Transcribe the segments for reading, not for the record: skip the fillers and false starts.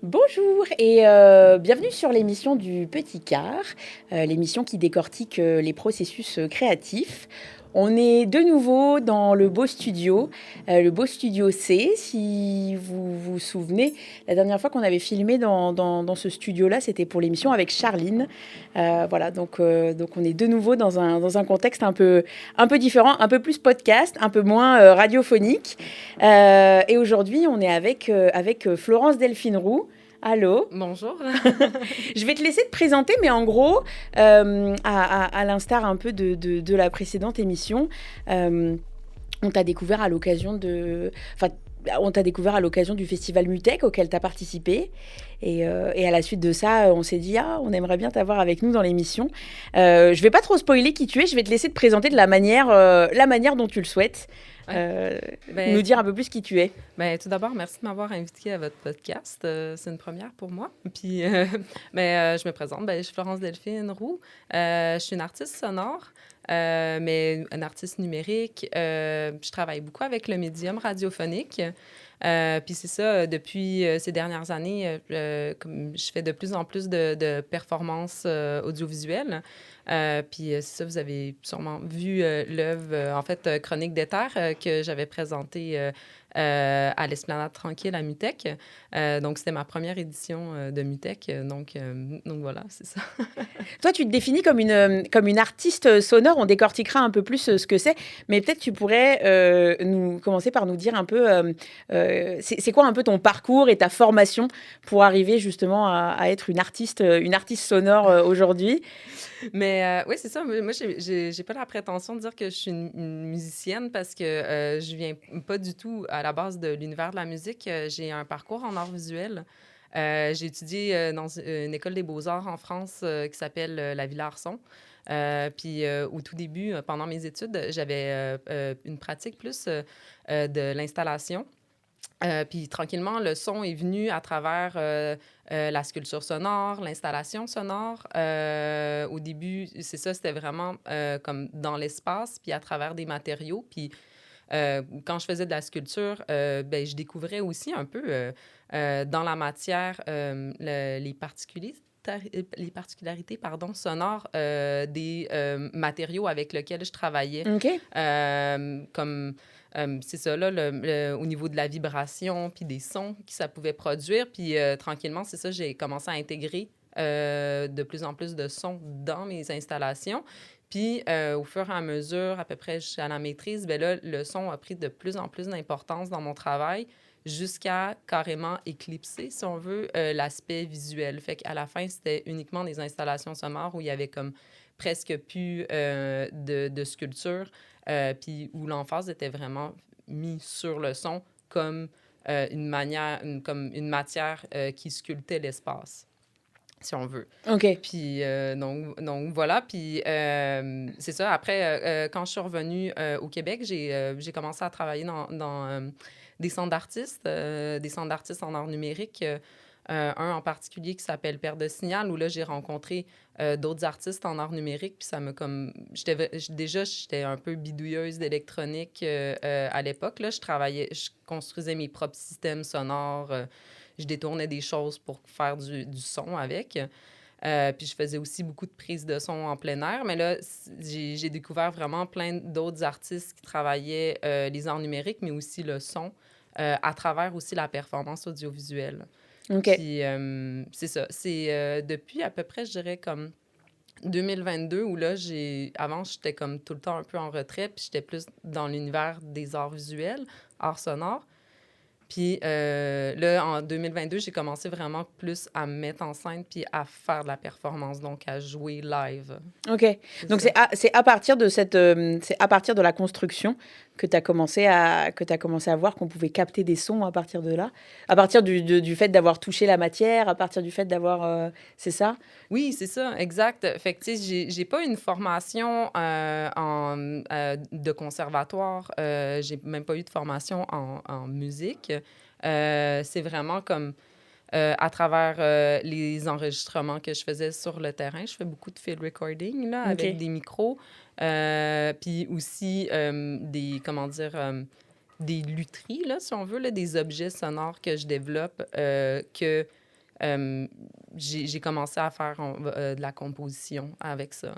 Bonjour et bienvenue sur l'émission du Petit Quart, l'émission qui décortique les processus créatifs. On est de nouveau dans le beau studio C. Si vous vous souvenez, la dernière fois qu'on avait filmé dans ce studio-là, c'était pour l'émission avec Charline. Voilà, donc on est de nouveau dans un contexte un peu différent, un peu plus podcast, un peu moins radiophonique. Et aujourd'hui, on est avec Florence Delphine Roux. Allô. Bonjour. Je vais te laisser te présenter, mais en gros, à l'instar un peu de la précédente émission, euh, on t'a découvert à l'occasion de... Enfin, on t'a découvert à l'occasion du festival Mutec auquel tu as participé. Et à la suite de ça, on s'est dit, on aimerait bien t'avoir avec nous dans l'émission. Je vais pas trop spoiler qui tu es, je vais te laisser te présenter de la manière dont tu le souhaites. Ouais. Euh, Ben, Nous dire un peu plus qui tu es. tout d'abord, merci de m'avoir invité à votre podcast. C'est une première pour moi. Puis, je me présente. Je suis Florence Delphine Roux. Je suis une artiste sonore, mais une artiste numérique. Je travaille beaucoup avec le médium radiophonique. Puis c'est ça, depuis ces dernières années, comme je fais de plus en plus de performances audiovisuelles. C'est ça, vous avez sûrement vu l'œuvre, Chronique d'Éther, que j'avais présentée à l'Esplanade Tranquille à Mutec. Donc, c'était ma première édition de Mutec. Donc voilà, c'est ça. Toi, tu te définis comme une artiste sonore. On décortiquera un peu plus ce que c'est. Mais peut-être tu pourrais nous commencer par nous dire un peu c'est quoi un peu ton parcours et ta formation pour arriver justement à être une artiste sonore aujourd'hui. Oui, c'est ça. Moi, j'ai pas la prétention de dire que je suis une musicienne parce que je viens pas du tout à la base de l'univers de la musique. J'ai un parcours en art visuel. J'ai étudié dans une école des beaux-arts en France qui s'appelle la Villa Arson. Au tout début, pendant mes études, j'avais une pratique plus de l'installation. Puis tranquillement, le son est venu à travers la sculpture sonore, l'installation sonore. Au début, c'est ça, c'était vraiment comme dans l'espace, puis à travers des matériaux. Puis quand je faisais de la sculpture, je découvrais aussi un peu dans la matière les particularités sonores des matériaux avec lesquels je travaillais. OK. C'est ça, là, au niveau de la vibration, puis des sons que ça pouvait produire. Puis tranquillement, c'est ça, j'ai commencé à intégrer de plus en plus de sons dans mes installations. Puis au fur et à mesure, à peu près jusqu'à la maîtrise, là, le son a pris de plus en plus d'importance dans mon travail jusqu'à carrément éclipser, si on veut, l'aspect visuel. Fait qu'à la fin, c'était uniquement des installations sonores où il y avait comme presque plus de sculpture. Puis où l'emphase était vraiment mise sur le son comme comme une matière qui sculptait l'espace, si on veut. OK. Puis donc voilà. Puis c'est ça. Après, quand je suis revenue au Québec, j'ai commencé à travailler dans des centres d'artistes en art numérique. Un en particulier qui s'appelle Paire de Signal, où là, j'ai rencontré d'autres artistes en art numérique. Puis ça me comme... j'étais un peu bidouilleuse d'électronique à l'époque. Là, je construisais mes propres systèmes sonores. Je détournais des choses pour faire du son avec. Puis je faisais aussi beaucoup de prises de son en plein air. Mais là, j'ai découvert vraiment plein d'autres artistes qui travaillaient les arts numériques, mais aussi le son, à travers aussi la performance audiovisuelle. OK. Puis c'est ça. C'est depuis à peu près, je dirais, comme 2022, où là, avant, j'étais comme tout le temps un peu en retrait, puis j'étais plus dans l'univers des arts visuels, arts sonores. Puis là, en 2022, j'ai commencé vraiment plus à me mettre en scène puis à faire de la performance, donc à jouer live. OK. Donc Ça. c'est à partir de c'est à partir de la construction que tu as commencé à voir qu'on pouvait capter des sons à partir de là, à partir du fait d'avoir touché la matière, à partir du fait d'avoir c'est ça? Oui, c'est ça, exact. Fait que, tu sais, j'ai pas une formation de conservatoire. J'ai même pas eu de formation en musique. C'est vraiment comme à travers les enregistrements que je faisais sur le terrain. Je fais beaucoup de field recording, là, avec OK. des micros. Puis aussi des lutheries, là, si on veut, là, des objets sonores que je développe que j'ai commencé à faire de la composition avec ça.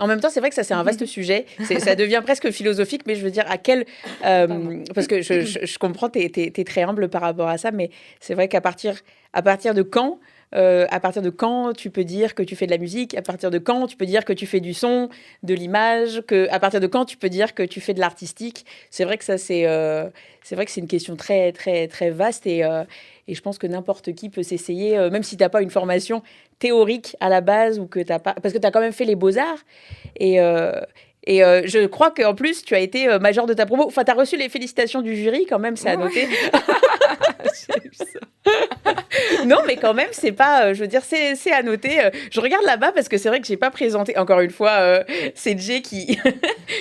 En même temps, c'est vrai que ça, c'est un vaste sujet. Ça devient presque philosophique, mais je veux dire, à quel... parce que je comprends, t'es très humble par rapport à ça, mais c'est vrai à partir de quand... à partir de quand tu peux dire que tu fais de la musique? À partir de quand tu peux dire que tu fais du son, de l'image? À partir de quand tu peux dire que tu fais de l'artistique? C'est vrai que ça, c'est vrai que c'est une question très, très, très vaste et je pense que n'importe qui peut s'essayer, même si tu n'as pas une formation théorique à la base ou que t'as pas... Parce que tu as quand même fait les beaux-arts. Et, je crois qu'en plus, tu as été major de ta promo. Enfin, tu as reçu les félicitations du jury, quand même, c'est à noter. J'ai eu ça. Non, mais quand même, c'est pas... je veux dire, c'est à noter. Je regarde là-bas parce que c'est vrai que j'ai pas présenté... Encore une fois, c'est Jay qui...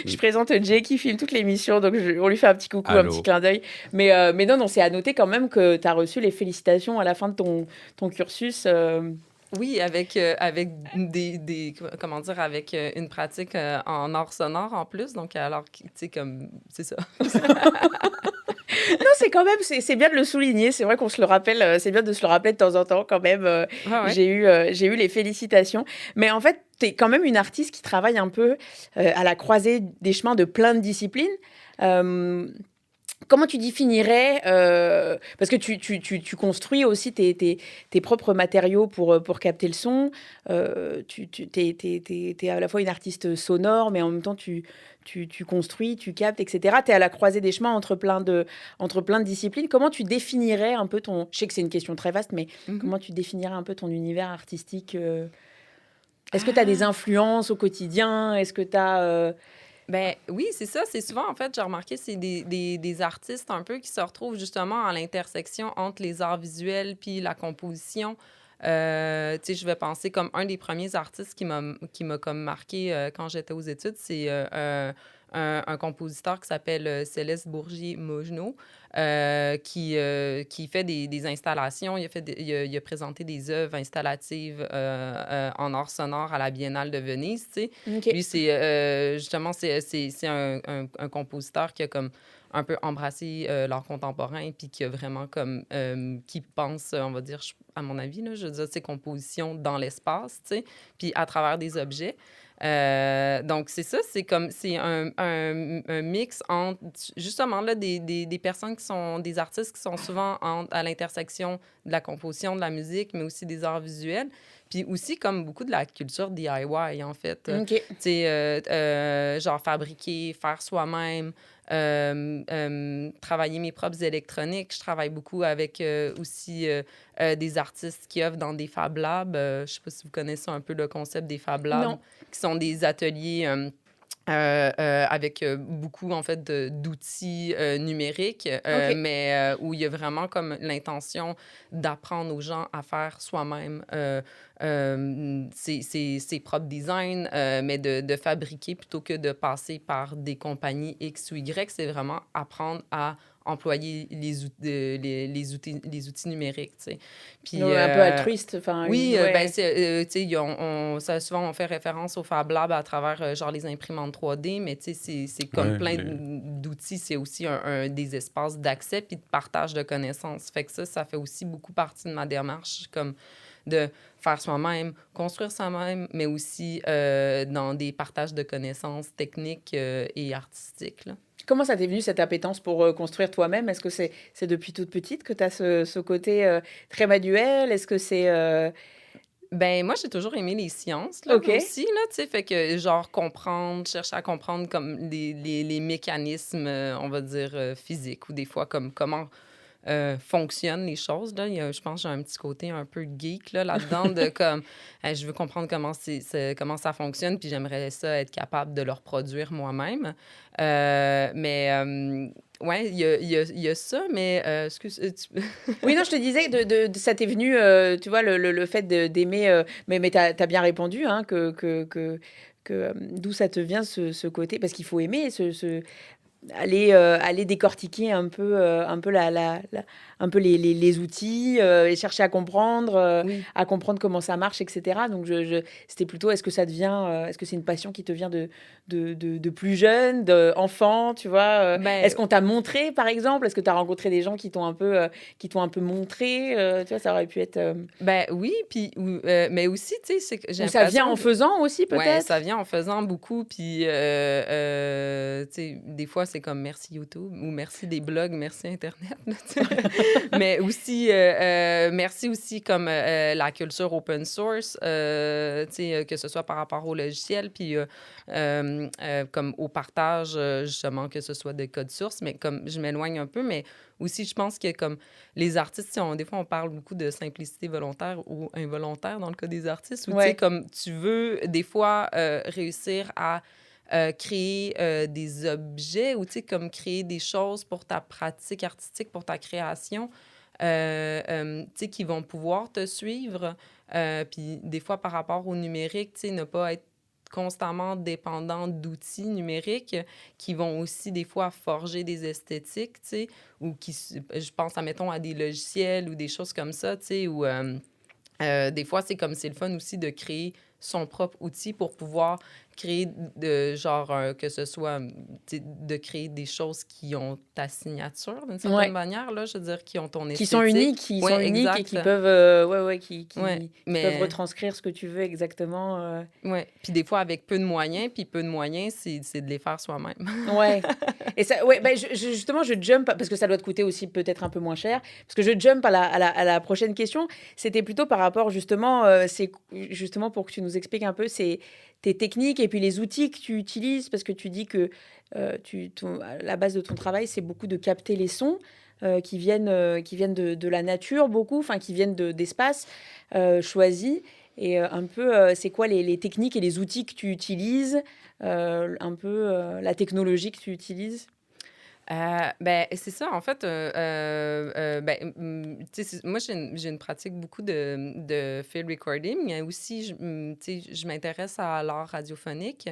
je présente Jay qui filme toute l'émission, donc on lui fait un petit coucou, un petit clin d'œil. Mais non, c'est à noter quand même que tu as reçu les félicitations à la fin de ton cursus. Oui, avec comment dire, avec une pratique en art sonore en plus. Donc, alors, tu sais, comme, c'est ça. Non, c'est quand même, c'est bien de le souligner. C'est vrai qu'on se le rappelle, c'est bien de se le rappeler de temps en temps quand même. Ah ouais. J'ai eu les félicitations. Mais en fait, tu es quand même une artiste qui travaille un peu à la croisée des chemins de plein de disciplines. Comment tu définirais, parce que tu construis aussi tes propres matériaux pour capter le son, t'es à la fois une artiste sonore, mais en même temps tu construis, tu captes, etc. Tu es à la croisée des chemins entre plein de disciplines. Comment tu définirais un peu ton... Je sais que c'est une question très vaste, mais comment tu définirais un peu ton univers artistique Est-ce que tu as des influences au quotidien? Est-ce que tu as... Ben oui, c'est ça. C'est souvent, en fait, j'ai remarqué, c'est des artistes un peu qui se retrouvent justement à l'intersection entre les arts visuels puis la composition. Tu sais, je vais penser comme un des premiers artistes qui m'a comme marqué quand j'étais aux études, c'est un compositeur qui s'appelle Céleste Bourgier-Mogenot, qui fait des installations. Il a présenté des œuvres installatives en art sonore à la Biennale de Venise, tu sais. Okay. Lui, c'est justement, c'est un compositeur qui a comme un peu embrassé l'art contemporain, puis qui a vraiment comme, qui pense, on va dire, à mon avis, là, je veux dire, ses compositions dans l'espace, tu sais, puis à travers des objets. Donc, c'est ça, c'est un mix entre, justement, là, des personnes qui sont, des artistes qui sont souvent à l'intersection de la composition, de la musique, mais aussi des arts visuels. Puis aussi, comme beaucoup de la culture DIY, en fait. Okay. Tu sais, genre fabriquer, faire soi-même, travailler mes propres électroniques. Je travaille beaucoup avec aussi des artistes qui œuvrent dans des Fab Labs. Je ne sais pas si vous connaissez un peu le concept des Fab Labs, Non. qui sont des ateliers avec beaucoup, en fait, d'outils numériques, Okay. mais où il y a vraiment comme l'intention d'apprendre aux gens à faire soi-même ses propres designs, mais de fabriquer plutôt que de passer par des compagnies X ou Y. C'est vraiment apprendre à employer les outils numériques, tu sais. Puis, Un peu altruiste. Enfin, oui, ouais. ben, tu sais, ça, souvent, on fait référence au Fab Lab à travers, genre, les imprimantes 3D, mais tu sais, c'est comme plein d'outils. C'est aussi un des espaces d'accès puis de partage de connaissances. Fait que ça fait aussi beaucoup partie de ma démarche, comme de faire soi-même, construire soi-même, mais aussi dans des partages de connaissances techniques et artistiques, là. Comment ça t'est venu, cette appétence pour construire toi-même? Est-ce que c'est depuis toute petite que tu as ce côté très manuel? Est-ce que c'est... Ben moi, j'ai toujours aimé les sciences, là, aussi, là, tu sais, fait que, genre, chercher à comprendre comme les mécanismes, on va dire, physiques, ou des fois, comme comment fonctionnent les choses, là. Je pense que j'ai un petit côté un peu geek, là, là-dedans, de comme, je veux comprendre comment ça fonctionne, puis j'aimerais ça être capable de le reproduire moi-même. Mais ouais, il y a ça, mais excuse, Oui, non, je te disais, ça t'est venu, tu vois, le fait d'aimer... mais tu as bien répondu, hein, d'où ça te vient, ce côté... Parce qu'il faut aimer aller décortiquer un peu un peu les outils, et chercher Oui. à comprendre comment ça marche, etc. Donc, c'était plutôt, est-ce que c'est une passion qui te vient de plus jeune, d'enfant, tu vois? Est-ce Ben, qu'on t'a montré, par exemple? Est-ce que tu as rencontré des gens qui t'ont un peu montré? Tu vois, ça aurait pu être... ben oui, puis mais aussi, tu sais, c'est que j'ai Ou ça vient l'impression en que faisant aussi, ouais, ça peut-être? vient en faisant beaucoup, puis tu sais, des fois, c'est comme merci YouTube ou merci des blogs, merci Internet, là, tu sais. Mais aussi, merci aussi comme la culture open source, tu sais, que ce soit par rapport au logiciel, puis comme au partage, justement, que ce soit de code source, mais comme je m'éloigne un peu, mais aussi, je pense que comme les artistes, tu sais, des fois, on parle beaucoup de simplicité volontaire ou involontaire dans le cas des artistes, ou tu sais, Ouais, comme tu veux, des fois, réussir à créer des objets ou, tu sais, comme créer des choses pour ta pratique artistique, pour ta création, tu sais, qui vont pouvoir te suivre. Puis des fois, par rapport au numérique, tu sais, ne pas être constamment dépendant d'outils numériques qui vont aussi des fois forger des esthétiques, tu sais, ou je pense, admettons, à des logiciels ou des choses comme ça, tu sais, où des fois, c'est comme c'est le fun aussi de créer son propre outil pour pouvoir créer genre, que ce soit, tu sais, de créer des choses qui ont ta signature d'une certaine ouais. manière, là, je veux dire, qui ont ton Qui esthétique. Oui, sont uniques et exact. qui peuvent, ouais, ouais, Ouais, qui peuvent mais retranscrire ce que tu veux exactement. ouais. Puis des fois, avec peu de moyens, puis peu de moyens, c'est de les faire soi-même. Ouais. Et ça, ouais, bah, justement, je jump, parce que ça doit te coûter aussi peut-être un peu moins cher, parce que je jump à la prochaine question. C'était plutôt par rapport, justement, c'est justement pour que tu nous expliques un peu tes techniques et puis les outils que tu utilises, parce que tu dis que la base de ton travail, c'est beaucoup de capter les sons. Qui viennent de la nature beaucoup, enfin qui viennent d'espaces choisis. Et un peu, c'est quoi les techniques et les outils que tu utilises, un peu la technologie que tu utilises? Ben, c'est ça, en fait, ben, tu sais, moi, j'ai une pratique beaucoup de field recording, mais aussi, tu sais, je m'intéresse à l'art radiophonique.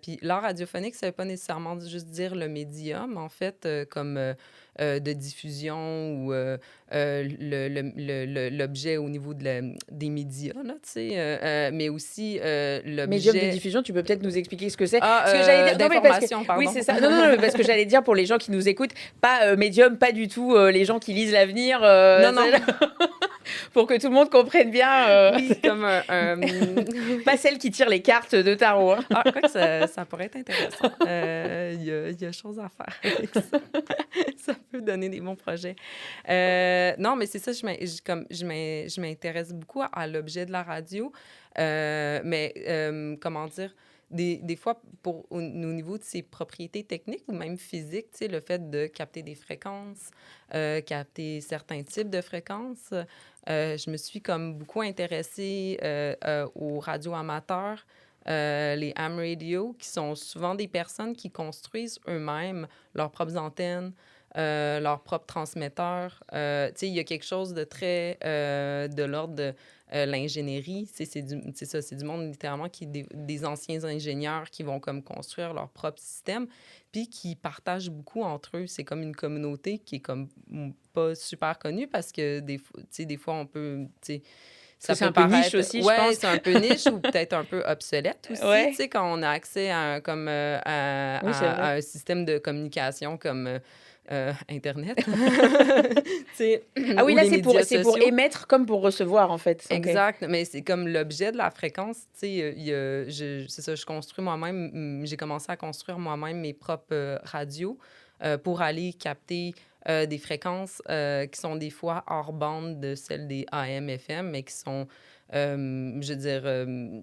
Puis l'art radiophonique, ça veut pas nécessairement juste dire le médium, en fait, comme de diffusion ou l'objet au niveau des médias, là, tu sais, mais aussi Médium de l'objet diffusion, tu peux peut-être nous expliquer ce que c'est? Parce que j'allais dire, non mais parce que, d'information, oui pardon. c'est ça, non, non, non, mais parce que j'allais dire pour les gens qui nous écoutent, pas médium, pas du tout les gens qui lisent l'avenir, Non, non, pour que tout le monde comprenne bien, oui, comme pas celle qui tire les cartes de tarot, hein. Ah, quoi que ça pourrait être intéressant. Il y a chose à faire avec ça. Ça peut donner des bons projets. Non, mais c'est ça, je m'intéresse beaucoup à l'objet de la radio. Mais comment dire, des fois, au niveau de ses propriétés techniques ou même physiques, tu sais, le fait de capter des fréquences, capter certains types de fréquences, je me suis comme beaucoup intéressée aux radios amateurs, les ham radio, qui sont souvent des personnes qui construisent eux-mêmes leurs propres antennes, leurs propres transmetteurs. Tu sais, il y a quelque chose de très de l'ordre de l'ingénierie. C'est ça, c'est du monde littéralement des anciens ingénieurs qui vont comme construire leur propre système, puis qui partagent beaucoup entre eux. C'est comme une communauté qui est comme pas super connue parce que tu sais, des fois, on peut, tu sais, Parce que ça c'est peut un peu niche paraître, aussi, je ouais, pense. c'est un peu niche ou peut-être un peu obsolète aussi, tu Ouais, sais, quand on a accès comme, oui c'est à vrai. un système de communication comme Internet, tu sais, Ah oui, ou là les médias c'est pour sociaux. émettre comme pour recevoir en fait. Ok. Exact, mais c'est comme l'objet de la fréquence, tu sais, c'est ça, je construis moi-même, j'ai commencé à construire moi-même mes propres radios pour aller capter des fréquences qui sont des fois hors bande de celles des AM/FM, mais qui sont, je veux dire,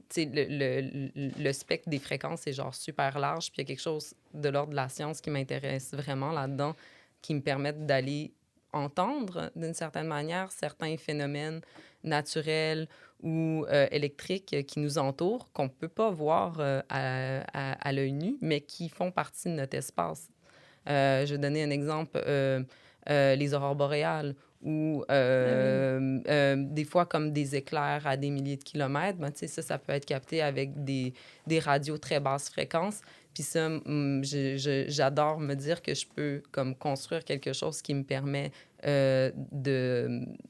tu sais, le spectre des fréquences est genre super large, puis il y a quelque chose de l'ordre de la science qui m'intéresse vraiment là-dedans, qui me permettent d'aller entendre d'une certaine manière certains phénomènes naturels ou électriques qui nous entourent, qu'on ne peut pas voir à l'œil nu, mais qui font partie de notre espace. Je vais donner un exemple, les aurores boréales ou Ah oui. des fois comme des éclairs à des milliers de kilomètres, ben, tu sais, ça peut être capté avec des radios très basse fréquence. Puis ça, j'adore me dire que je peux comme construire quelque chose qui me permet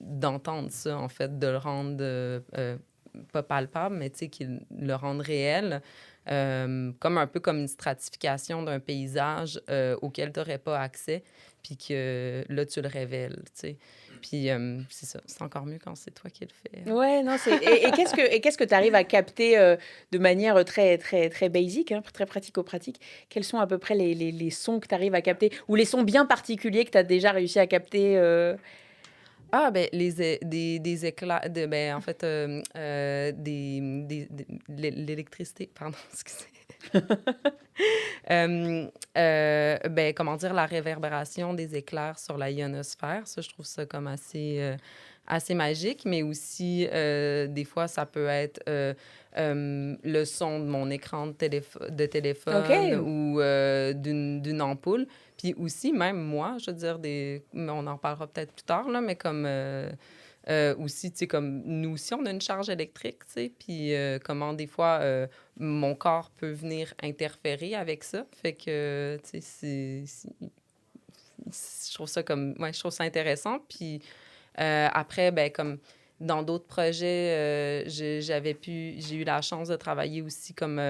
d'entendre ça, en fait, de le rendre pas palpable, mais tu sais, le rendre réel, comme un peu comme une stratification d'un paysage auquel tu n'aurais pas accès, puis que là, tu le révèles, tu sais. Puis c'est ça, c'est encore mieux quand c'est toi qui le fais. Ouais, non, qu'est-ce que tu arrives à capter de manière très, très, très basique, hein, très pratico-pratique? Quels sont à peu près les sons que tu arrives à capter ou les sons bien particuliers que tu as déjà réussi à capter Ah, ben, des éclats, ben, en fait, l'électricité, pardon, excusez. Ben, comment dire, la réverbération des éclairs sur la ionosphère, ça, je trouve ça comme assez magique, mais aussi, des fois, ça peut être le son de mon écran de téléphone OK. ou d'une ampoule. Puis aussi, même moi, je veux dire, mais on en parlera peut-être plus tard, là, mais comme aussi, tu sais, comme nous aussi, on a une charge électrique, tu sais, puis comment des fois, mon corps peut venir interférer avec ça. Fait que, tu sais, je trouve ça comme, ouais, je trouve ça intéressant. Puis après, ben, comme dans d'autres projets, j'ai eu la chance de travailler aussi comme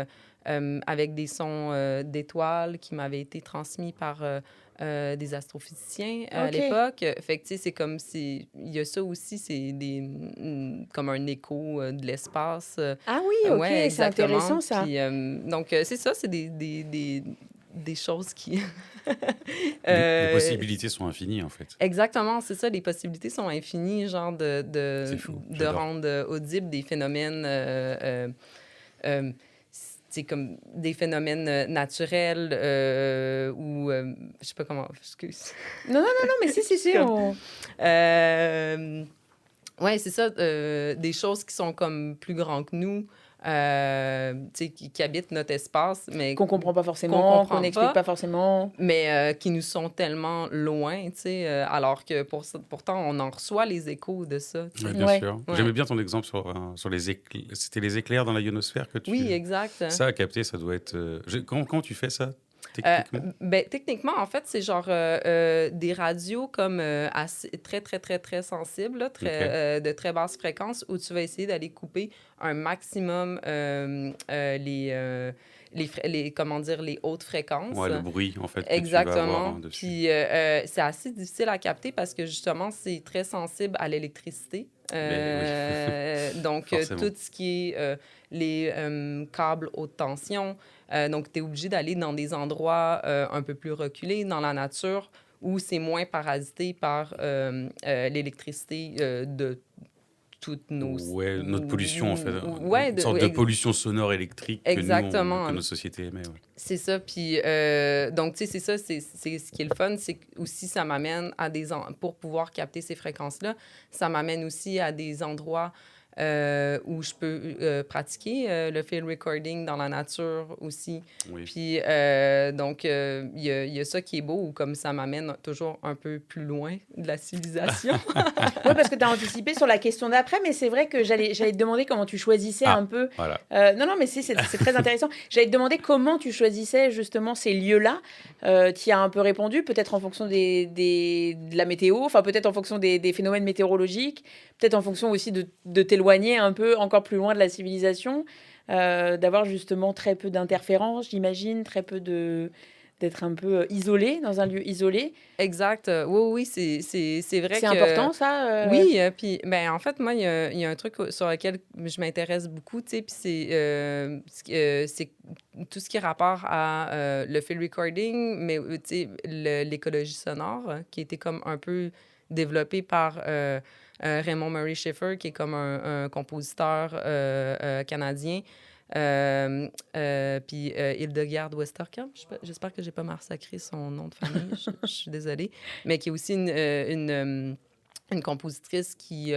avec des sons d'étoiles qui m'avaient été transmis par des astrophysiciens à OK. l'époque. Fait que, tu sais, c'est comme si... Il y a ça aussi, c'est comme un écho de l'espace. Ah oui, OK, Ouais, c'est exactement. intéressant ça. Puis, donc, c'est ça, c'est des choses qui... Les euh, possibilités sont infinies, en fait. Exactement, c'est ça. Les possibilités sont infinies, genre C'est fou, de j'adore. rendre audibles des phénomènes, c'est comme des phénomènes naturels ou, je sais pas comment, excuse. Non, non, non, non, mais si, si, si, Comme, on... ouais, c'est ça, des choses qui sont comme plus grands que nous, tu sais, qui habitent notre espace, mais qu'on comprend pas qu'on forcément, qu'on comprend n'explique pas pas forcément. mais qui nous sont tellement loin, tu sais, alors que pourtant, on en reçoit les échos de ça, tu Oui, sais. bien Ouais. sûr. Ouais. J'aimais bien ton exemple sur les éclairs. C'était les éclairs dans la ionosphère que Oui, tu... exact. Ça à capter, ça doit être... Comment tu fais ça, Euh, techniquement? ben, techniquement, en fait, c'est genre des radios comme très, très, très, très sensibles, là, OK. de très basse fréquence, où tu vas essayer d'aller couper un maximum comment dire, les hautes fréquences. Ouais, le bruit, en fait, que tu vas avoir Exactement. dessus. Puis c'est assez difficile à capter parce que justement, c'est très sensible à l'électricité. Ben oui, Donc, forcément. tout ce qui est les câbles haute tension. Donc, tu es obligé d'aller dans des endroits un peu plus reculés dans la nature où c'est moins parasité par l'électricité de toutes nos... Ouais, notre pollution, en fait. Ouais, Une sorte de pollution sonore électrique que exactement. nos sociétés émettent. Ouais. C'est ça. Puis, donc, tu sais, c'est ça, c'est ce qui est le fun, c'est que aussi ça m'amène à pour pouvoir capter ces fréquences-là, ça m'amène aussi à des endroits où je peux pratiquer le field recording dans la nature aussi. Oui. Puis, donc, il y a ça qui est beau, ou comme ça m'amène toujours un peu plus loin de la civilisation. Oui, parce que tu as anticipé sur la question d'après, mais c'est vrai que j'allais te demander comment tu choisissais Ah, un peu. voilà. Non, non, mais si, c'est très intéressant. J'allais te demander comment tu choisissais justement ces lieux-là. Tu y as un peu répondu, peut-être en fonction de la météo, enfin peut-être en fonction des phénomènes météorologiques, peut-être en fonction aussi de t'éloigner un peu encore plus loin de la civilisation, d'avoir justement très peu d'interférences, j'imagine, très peu d'être un peu isolé dans un lieu isolé. Exact. Oui, oui, c'est vrai C'est que... important ça. Oui, puis ben, en fait, moi, il y a un truc sur lequel je m'intéresse beaucoup, tu sais, puis c'est tout ce qui est rapport à le field recording, mais tu sais, l'écologie sonore, qui a été comme un peu développée par Raymond Murray Schaeffer, qui est comme un compositeur canadien. Puis Hildegarde Westerkamp, j'espère que j'ai pas massacré son nom de famille, je suis désolée, mais qui est aussi une compositrice qui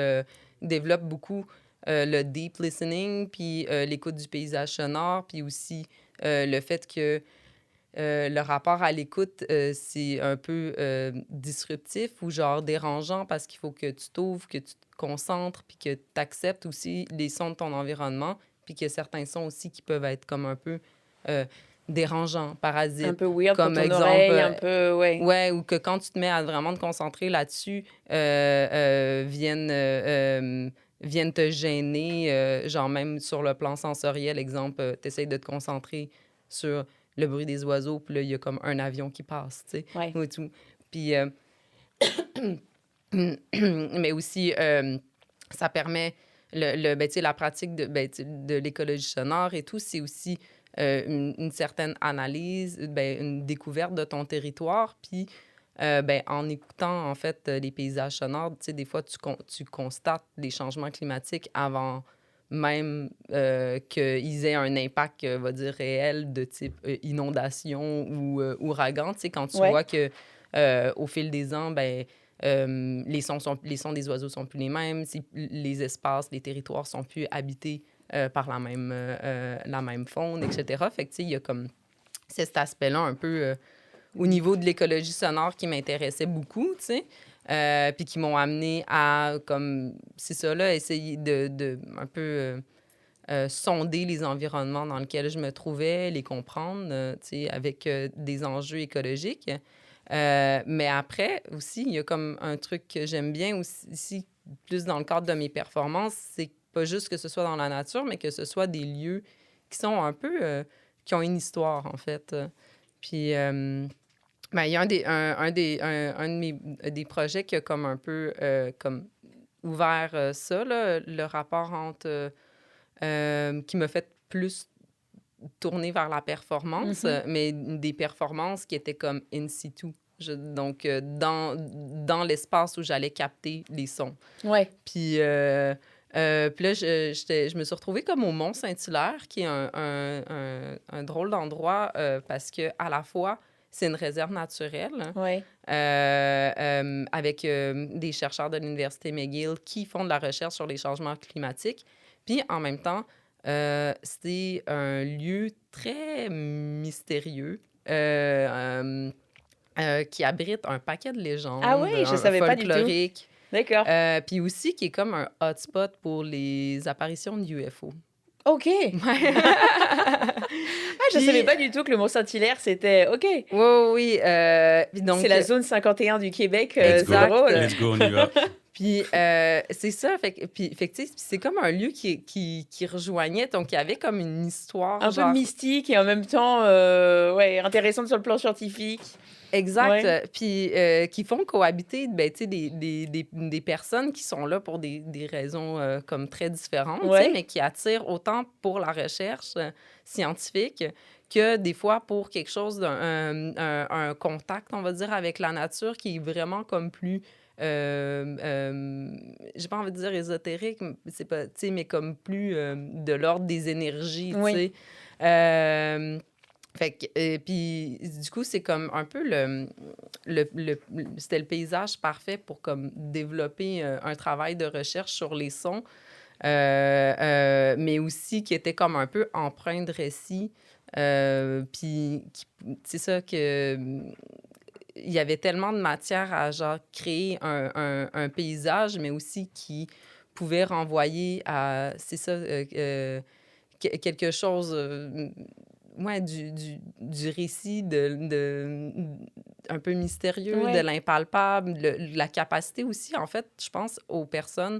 développe beaucoup le deep listening, puis l'écoute du paysage sonore, puis aussi le fait que le rapport à l'écoute, c'est un peu disruptif ou genre dérangeant parce qu'il faut que tu t'ouvres, que tu te concentres, puis que tu acceptes aussi les sons de ton environnement, puis qu'il y a certains sons aussi qui peuvent être comme un peu euh, dérangeants, Un parasites, peu weird pour comme ton exemple, oreille, un peu, ouais. ouais, ou que quand tu te mets à vraiment te concentrer là-dessus, viennent te gêner, genre même sur le plan sensoriel, exemple, tu essaies de te concentrer sur le bruit des oiseaux, puis là, il y a comme un avion qui passe, tu sais, Ouais. ou tout. Puis, mais aussi, ça permet ben, tu sais, la pratique ben, tu sais, de l'écologie sonore et tout, c'est aussi une certaine analyse, ben, une découverte de ton territoire. Puis, ben, en écoutant, en fait, les paysages sonores, tu sais, des fois, tu constates les changements climatiques avant même qu'ils aient un impact, va dire, réel de type inondation ou ouragan. Tu sais, quand tu Ouais. vois que au fil des ans, ben, les sons des oiseaux sont plus les mêmes, les espaces, les territoires sont plus habités par la même faune, etc. Fait que, tu sais, il y a comme c'est cet aspect-là un peu au niveau de l'écologie sonore qui m'intéressait beaucoup, tu sais, puis qui m'ont amené à, comme, c'est ça, là, essayer de un peu sonder les environnements dans lesquels je me trouvais, les comprendre, tu sais, avec des enjeux écologiques. Mais après, aussi, il y a comme un truc que j'aime bien aussi, ici, plus dans le cadre de mes performances, c'est pas juste que ce soit dans la nature, mais que ce soit des lieux qui sont un peu... qui ont une histoire, en fait. Puis, ben, il y a un de mes des projets qui a comme un peu comme ouvert ça, là, le rapport entre... qui m'a fait plus tourner vers la performance, mais des performances qui étaient comme in situ. Donc, dans l'espace où j'allais capter les sons. Ouais. Puis puis là, je me suis retrouvée comme au Mont-Saint-Hilaire, qui est un drôle d'endroit parce que à la fois, c'est une réserve naturelle Ouais. avec des chercheurs de l'Université McGill qui font de la recherche sur les changements climatiques. Puis en même temps, c'est un lieu très mystérieux qui abrite un paquet de légendes, Ah ouais, je un savais pas du tout. folklorique. D'accord. Puis aussi qui est comme un hotspot pour les apparitions de UFO. OK. Ah, je savais pas du tout que le Mont-Saint-Hilaire, c'était... OK. Oui. Puis donc, C'est la zone 51 du Québec. Let's C'est go. drôle. Let's go, on y va. Puis c'est ça. Puis, tu sais, c'est comme un lieu qui rejoignait. Donc, il y avait comme une histoire. Un peu genre... mystique et en même temps ouais, intéressante sur le plan scientifique. Exact. Ouais. Puis qui font cohabiter ben, tu sais, des personnes qui sont là pour des raisons comme très différentes, tu sais, Ouais. mais qui attirent autant pour la recherche scientifique que des fois pour quelque chose un contact, on va dire, avec la nature qui est vraiment comme plus... j'ai pas envie de dire ésotérique, c'est pas, tu sais, mais comme plus de l'ordre des énergies, tu Oui. sais. Fait que, puis du coup, c'est comme un peu c'était le paysage parfait pour comme développer un travail de recherche sur les sons, mais aussi qui était comme un peu empreint de récit. Puis c'est ça que il y avait tellement de matière à genre créer un paysage, mais aussi qui pouvait renvoyer à, c'est ça, quelque chose, ouais, du récit, un peu mystérieux, de Ouais. l'impalpable, la capacité aussi, en fait, je pense aux personnes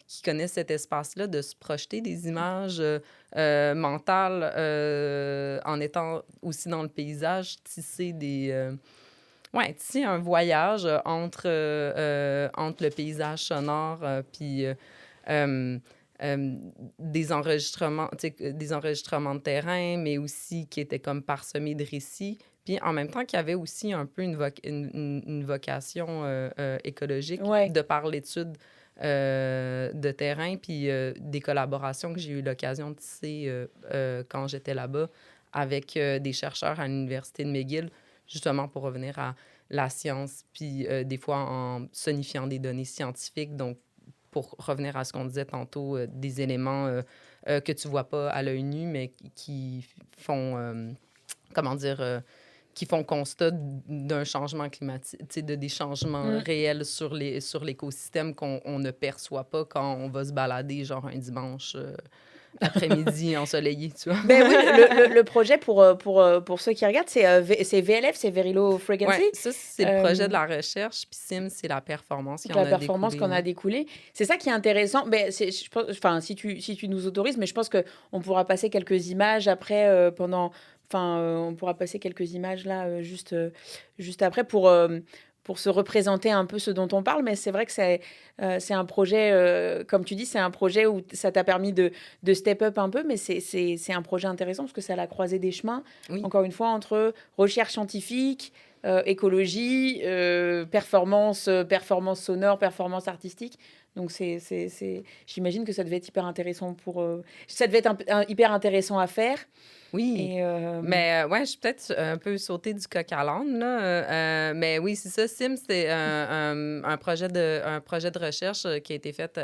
qui connaissent cet espace-là, de se projeter des images mentales en étant aussi dans le paysage, tisser ouais, tisser un voyage entre le paysage sonore puis des enregistrements, tu sais, des enregistrements de terrain, mais aussi qui étaient comme parsemés de récits. Puis en même temps qu'il y avait aussi un peu une vocation écologique Ouais. de par l'étude de terrain, puis des collaborations que j'ai eu l'occasion de tisser quand j'étais là-bas avec des chercheurs à l'Université de McGill, justement pour revenir à la science, puis des fois en sonifiant des données scientifiques, donc pour revenir à ce qu'on disait tantôt, des éléments que tu vois pas à l'œil nu, mais qui font, comment dire, qui font constat d'un changement climatique, tu sais, des changements réels sur l'écosystème qu'on ne perçoit pas quand on va se balader, genre un dimanche après-midi ensoleillé, tu vois. Ben oui, le projet, pour ceux qui regardent, c'est VLF, c'est Very Low Frequency. Ouais, ça, c'est le projet de la recherche, puis Sim, c'est la performance qui en a découlé. La performance qu'on a découlé. C'est ça qui est intéressant. Ben, je pense, enfin, si tu nous autorises, mais je pense qu'on pourra passer quelques images après, on pourra passer quelques images là, juste après pour se représenter un peu ce dont on parle. Mais c'est vrai que c'est un projet, comme tu dis, c'est un projet où ça t'a permis de step up un peu, mais c'est un projet intéressant parce que c'est à la croisée des chemins, Oui. encore une fois, entre recherche scientifique, écologie, performance sonore, performance artistique. Donc, j'imagine que ça devait être hyper intéressant ça devait être hyper intéressant à faire. Oui, mais ouais, je suis peut-être un peu sautée du coq à l'âne, là. Mais oui, c'est ça. Sim, c'est un projet de recherche qui a été fait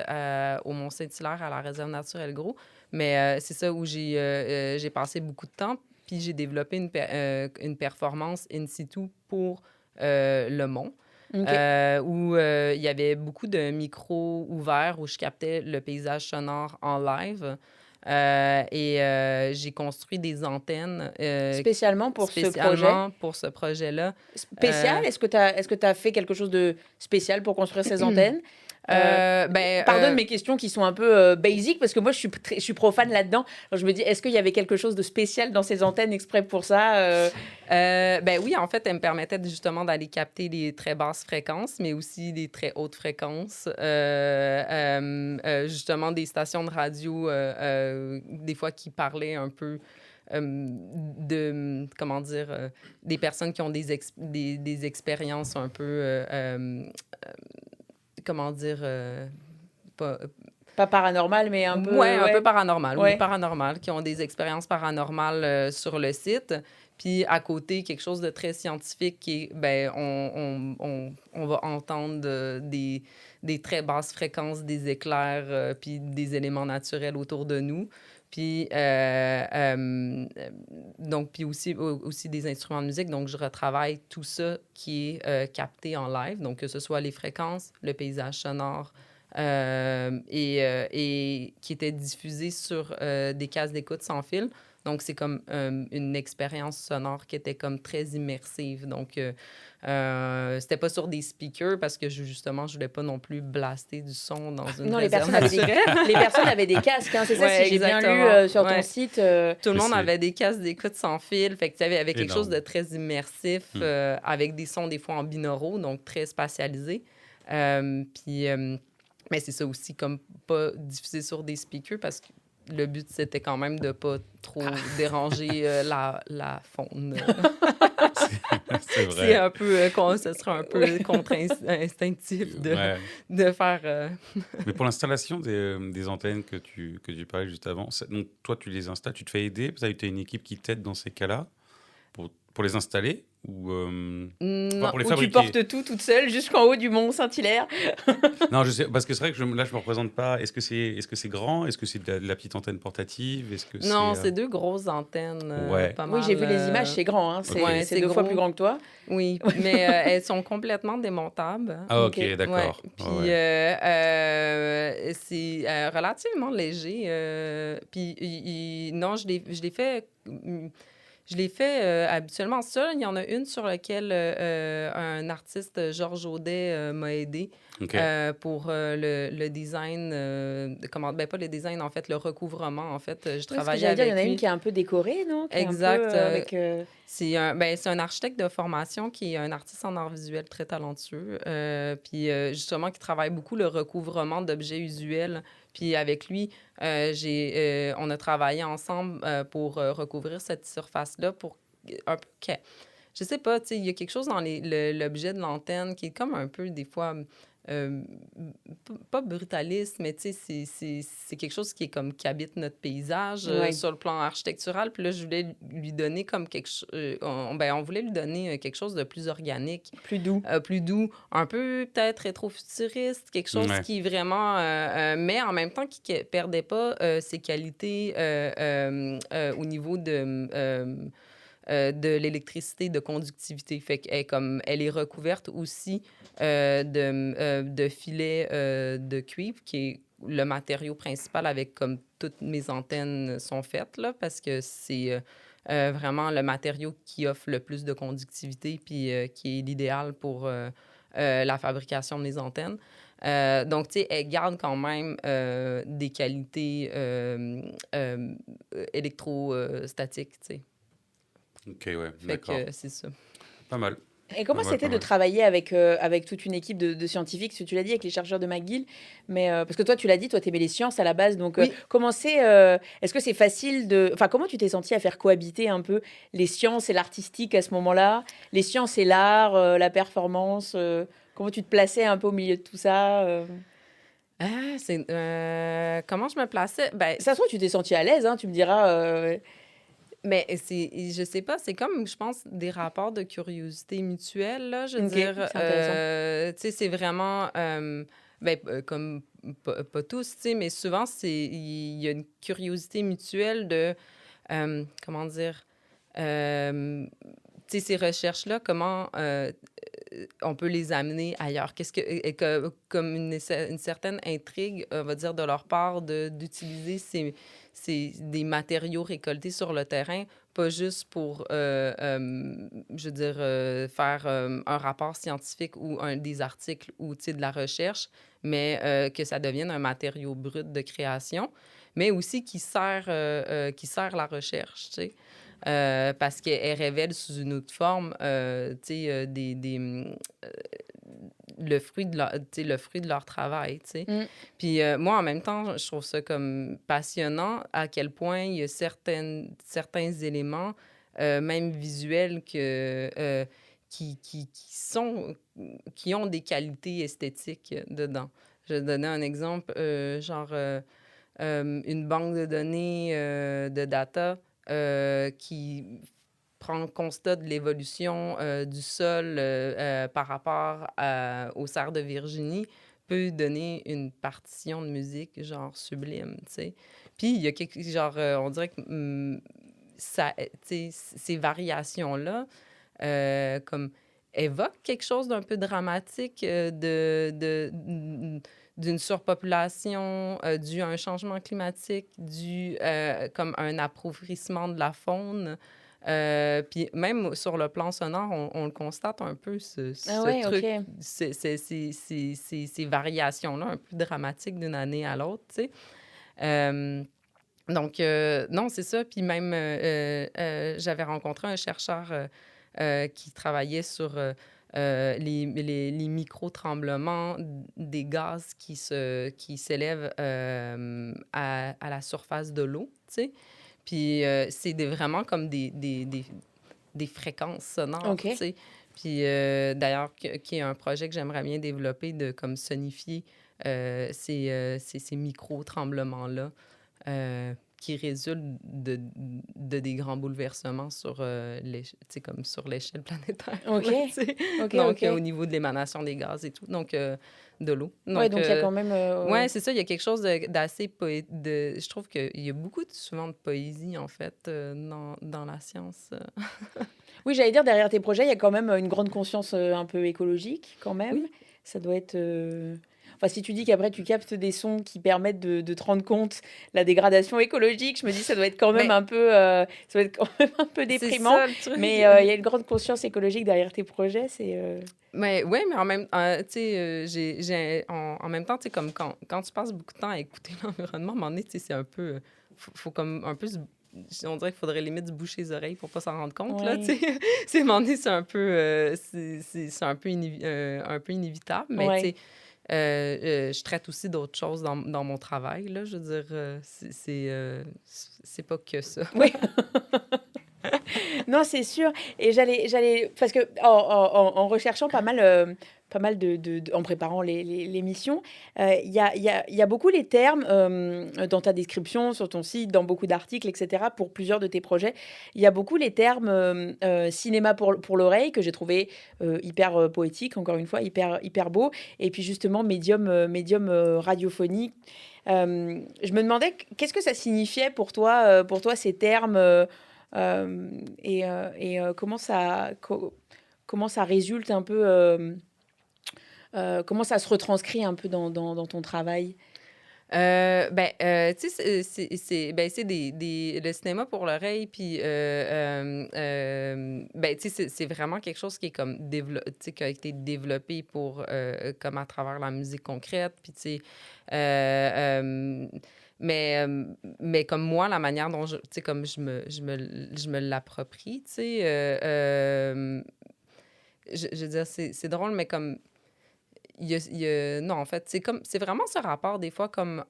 au Mont-Saint-Hilaire, à la réserve naturelle Gros. Mais c'est ça où j'ai passé beaucoup de temps, puis j'ai développé une performance in situ pour le mont. Okay. Où il y avait beaucoup de micros ouverts où je captais le paysage sonore en live. J'ai construit des antennes spécialement pour ce projet. spécialement pour ce projet-là. Spécial? Est-ce que tu as fait quelque chose de spécial pour construire ces antennes? Pardonne mes questions qui sont un peu basic, parce que moi, je suis profane là-dedans. Alors, je me dis, est-ce qu'il y avait quelque chose de spécial dans ces antennes exprès pour ça? Ben oui, en fait, elle me permettait justement d'aller capter les très basses fréquences, mais aussi des très hautes fréquences. Justement, des stations de radio, des fois, qui parlaient un peu comment dire, des personnes qui ont des expériences un peu... comment dire... pas paranormal, mais un peu... Ouais, un peu paranormal, ouais. Oui, paranormal, qui ont des expériences paranormales sur le site. Puis à côté, quelque chose de très scientifique qui est, ben, on va entendre des très basses fréquences, des éclairs, puis des éléments naturels autour de nous. Puis, donc, puis aussi des instruments de musique. Donc, je retravaille tout ça qui est capté en live. Donc, que ce soit les fréquences, le paysage sonore, et qui était diffusé sur des cases d'écoute sans fil. Donc, c'est comme une expérience sonore qui était comme très immersive. Donc, c'était pas sur des speakers parce que justement, je voulais pas non plus blaster du son dans une Non, réserve les personnes avaient des casques, hein, c'est ça, Ouais, si j'ai bien exactement. lu sur ton Ouais. site. Tout le monde avait des casques d'écoute sans fil. Fait que tu avais quelque Énorme. chose de très immersif avec des sons des fois en binauraux, donc très spatialisés. Mais c'est ça aussi, comme pas diffusé sur des speakers parce que le but, c'était quand même de pas trop déranger la faune. C'est vrai. C'est un peu... ce serait un peu contre-instinctif de faire... Mais pour l'installation des antennes que tu parlais juste avant, donc toi, tu les installes, tu te fais aider, tu as une équipe qui t'aide dans ces cas-là pour les installer ou pour les Ou fabriquer. tu portes tout toute seule jusqu'en haut du Mont Saint-Hilaire. Non, je sais, parce que c'est vrai que là, je me représente pas. Est-ce que c'est grand? Est-ce que c'est de la petite antenne portative? Est-ce que Non, c'est deux grosses antennes. Ouais. Pas Oui, mal, j'ai vu les images, c'est grand. Hein. C'est 2 fois plus grand que toi. Oui, mais elles sont complètement démontables. Ah, ok, d'accord. Ouais. Puis c'est relativement léger. Puis non, je l'ai fait... Je l'ai fait habituellement seul. Il y en a une sur laquelle un artiste, Georges Audet, m'a aidé pour le design. Ben, pas le design, en fait, le recouvrement. En fait, je travaillais avec lui. Il y en a une qui est un peu décorée, non? Exact. C'est c'est un architecte de formation qui est un artiste en art visuel très talentueux. Puis justement, qui travaille beaucoup le recouvrement d'objets usuels. Puis avec lui, on a travaillé ensemble pour recouvrir cette surface-là pour un peu... Je sais pas, tu sais, il y a quelque chose dans l'objet de l'antenne qui est comme un peu, des fois, pas brutaliste, mais tu sais, c'est quelque chose qui est comme qui habite notre paysage sur le plan architectural. Puis là, je voulais lui donner comme quelque chose... on voulait lui donner quelque chose de plus organique. Plus doux. Plus doux. Un peu peut-être rétro-futuriste, quelque chose qui vraiment... mais en même temps, qui ne perdait pas ses qualités au niveau de... de l'électricité de conductivité. Fait elle est recouverte aussi de filets de cuivre, qui est le matériau principal avec comme toutes mes antennes sont faites, là, parce que c'est vraiment le matériau qui offre le plus de conductivité puis qui est l'idéal pour la fabrication de mes antennes. Donc, tu sais, elle garde quand même des qualités électrostatiques, tu sais. Ok, ouais, Fait d'accord. que c'est ça. Pas mal. Et comment Pas mal, c'était pas de mal. travailler avec toute une équipe de scientifiques, ce que tu l'as dit, avec les chercheurs de McGill, mais parce que toi, tu l'as dit, toi, tu aimais les sciences à la base, donc Oui. est-ce que c'est facile de... Enfin, comment tu t'es senti à faire cohabiter un peu les sciences et l'artistique à ce moment-là, les sciences et l'art, la performance, comment tu te plaçais un peu au milieu de tout ça Comment je me plaçais? Ben, Ça se trouve, tu t'es senti à l'aise, hein, tu me diras. mais je sais pas, c'est comme, je pense, des rapports de curiosité mutuelle, là. Je veux Ok, dire, c'est intéressant. tu sais, c'est vraiment, comme pas tous, tu sais, mais souvent, il y a une curiosité mutuelle de, comment dire, tu sais, ces recherches-là, comment on peut les amener ailleurs? Comme une certaine intrigue, on va dire, de leur part, d'utiliser des matériaux récoltés sur le terrain, pas juste pour, je veux dire, faire un rapport scientifique ou des articles ou, tu sais, de la recherche, mais que ça devienne un matériau brut de création, mais aussi qui sert la recherche, tu sais. Parce qu'elle révèle sous une autre forme, tu sais, le fruit de leur, tu sais, le fruit de leur travail, tu sais. Mm. Puis moi, en même temps, je trouve ça comme passionnant à quel point il y a certains éléments, même visuels, qui ont des qualités esthétiques dedans. Je vais donner un exemple, une banque de données de data qui prend constat de l'évolution du sol par rapport aux serres de Virginie peut donner une partition de musique genre sublime, tu sais. Puis il y a quelque genre on dirait que ça, tu sais, ces variations-là comme évoquent quelque chose d'un peu dramatique d'une surpopulation due à un changement climatique, dû comme un appauvrissement de la faune. Puis même sur le plan sonore, on le constate un peu, Ah ce ouais, ok. truc, ces variations-là un peu dramatiques d'une année à l'autre, tu sais. Donc, non, c'est ça. Puis même, j'avais rencontré un chercheur qui travaillait sur les micro-tremblements des gaz qui s'élèvent à la surface de l'eau, tu sais. Puis c'est vraiment comme des fréquences sonores, Ok. tu sais. Puis d'ailleurs, qui est un projet que j'aimerais bien développer de comme sonifier ces micro-tremblements-là qui résultent de des grands bouleversements sur, comme sur l'échelle planétaire. Ok. Là, tu sais. Ok, Donc, ok. au niveau de l'émanation des gaz et tout, donc de l'eau. Ouais, Donc, donc il y a quand même. ouais, c'est ça, il y a quelque chose d'assez poétique. Je trouve qu'il y a beaucoup souvent de poésie, en fait, dans la science. Oui, j'allais dire, derrière tes projets, il y a quand même une grande conscience un peu écologique, quand même. Oui. Ça doit être. Enfin, si tu dis qu'après tu captes des sons qui permettent de te rendre compte la dégradation écologique, je me dis ça doit être quand même Ben, un peu, ça doit être quand même un peu c'est déprimant. ça le truc. Mais il y a une grande conscience écologique derrière tes projets. Mais oui, mais en même temps, tu sais, en même temps, tu sais, comme quand tu passes beaucoup de temps à écouter l'environnement, à un moment donné, tu sais, c'est un peu, faut comme un peu, on dirait qu'il faudrait limite se boucher les oreilles pour pas s'en rendre compte, là, tu Ouais. sais. C'est, à un moment donné, c'est un peu, c'est un peu inévitable, mais tu Ouais. sais, je traite aussi d'autres choses dans mon travail, là, je veux dire, c'est pas que ça. Oui. Non, c'est sûr. Et parce que en recherchant pas mal en préparant l'émission, il y a beaucoup les termes dans ta description, sur ton site, dans beaucoup d'articles, etc., pour plusieurs de tes projets. Il y a beaucoup les termes cinéma pour l'oreille, que j'ai trouvé hyper poétique, encore une fois, hyper beau. Et puis justement, médium radiophonique. Je me demandais, qu'est-ce que ça signifiait pour toi ces termes comment ça résulte un peu, comment ça se retranscrit un peu dans ton travail? Tu sais, c'est le cinéma pour l'oreille, puis, tu sais, c'est vraiment quelque chose qui est comme tu sais, qui a été développé pour, comme à travers la musique concrète, puis tu sais, mais comme moi, la manière dont tu sais, comme je me l'approprie, tu sais, je veux dire, c'est drôle, mais comme non, en fait, c'est vraiment ce rapport, des fois, comme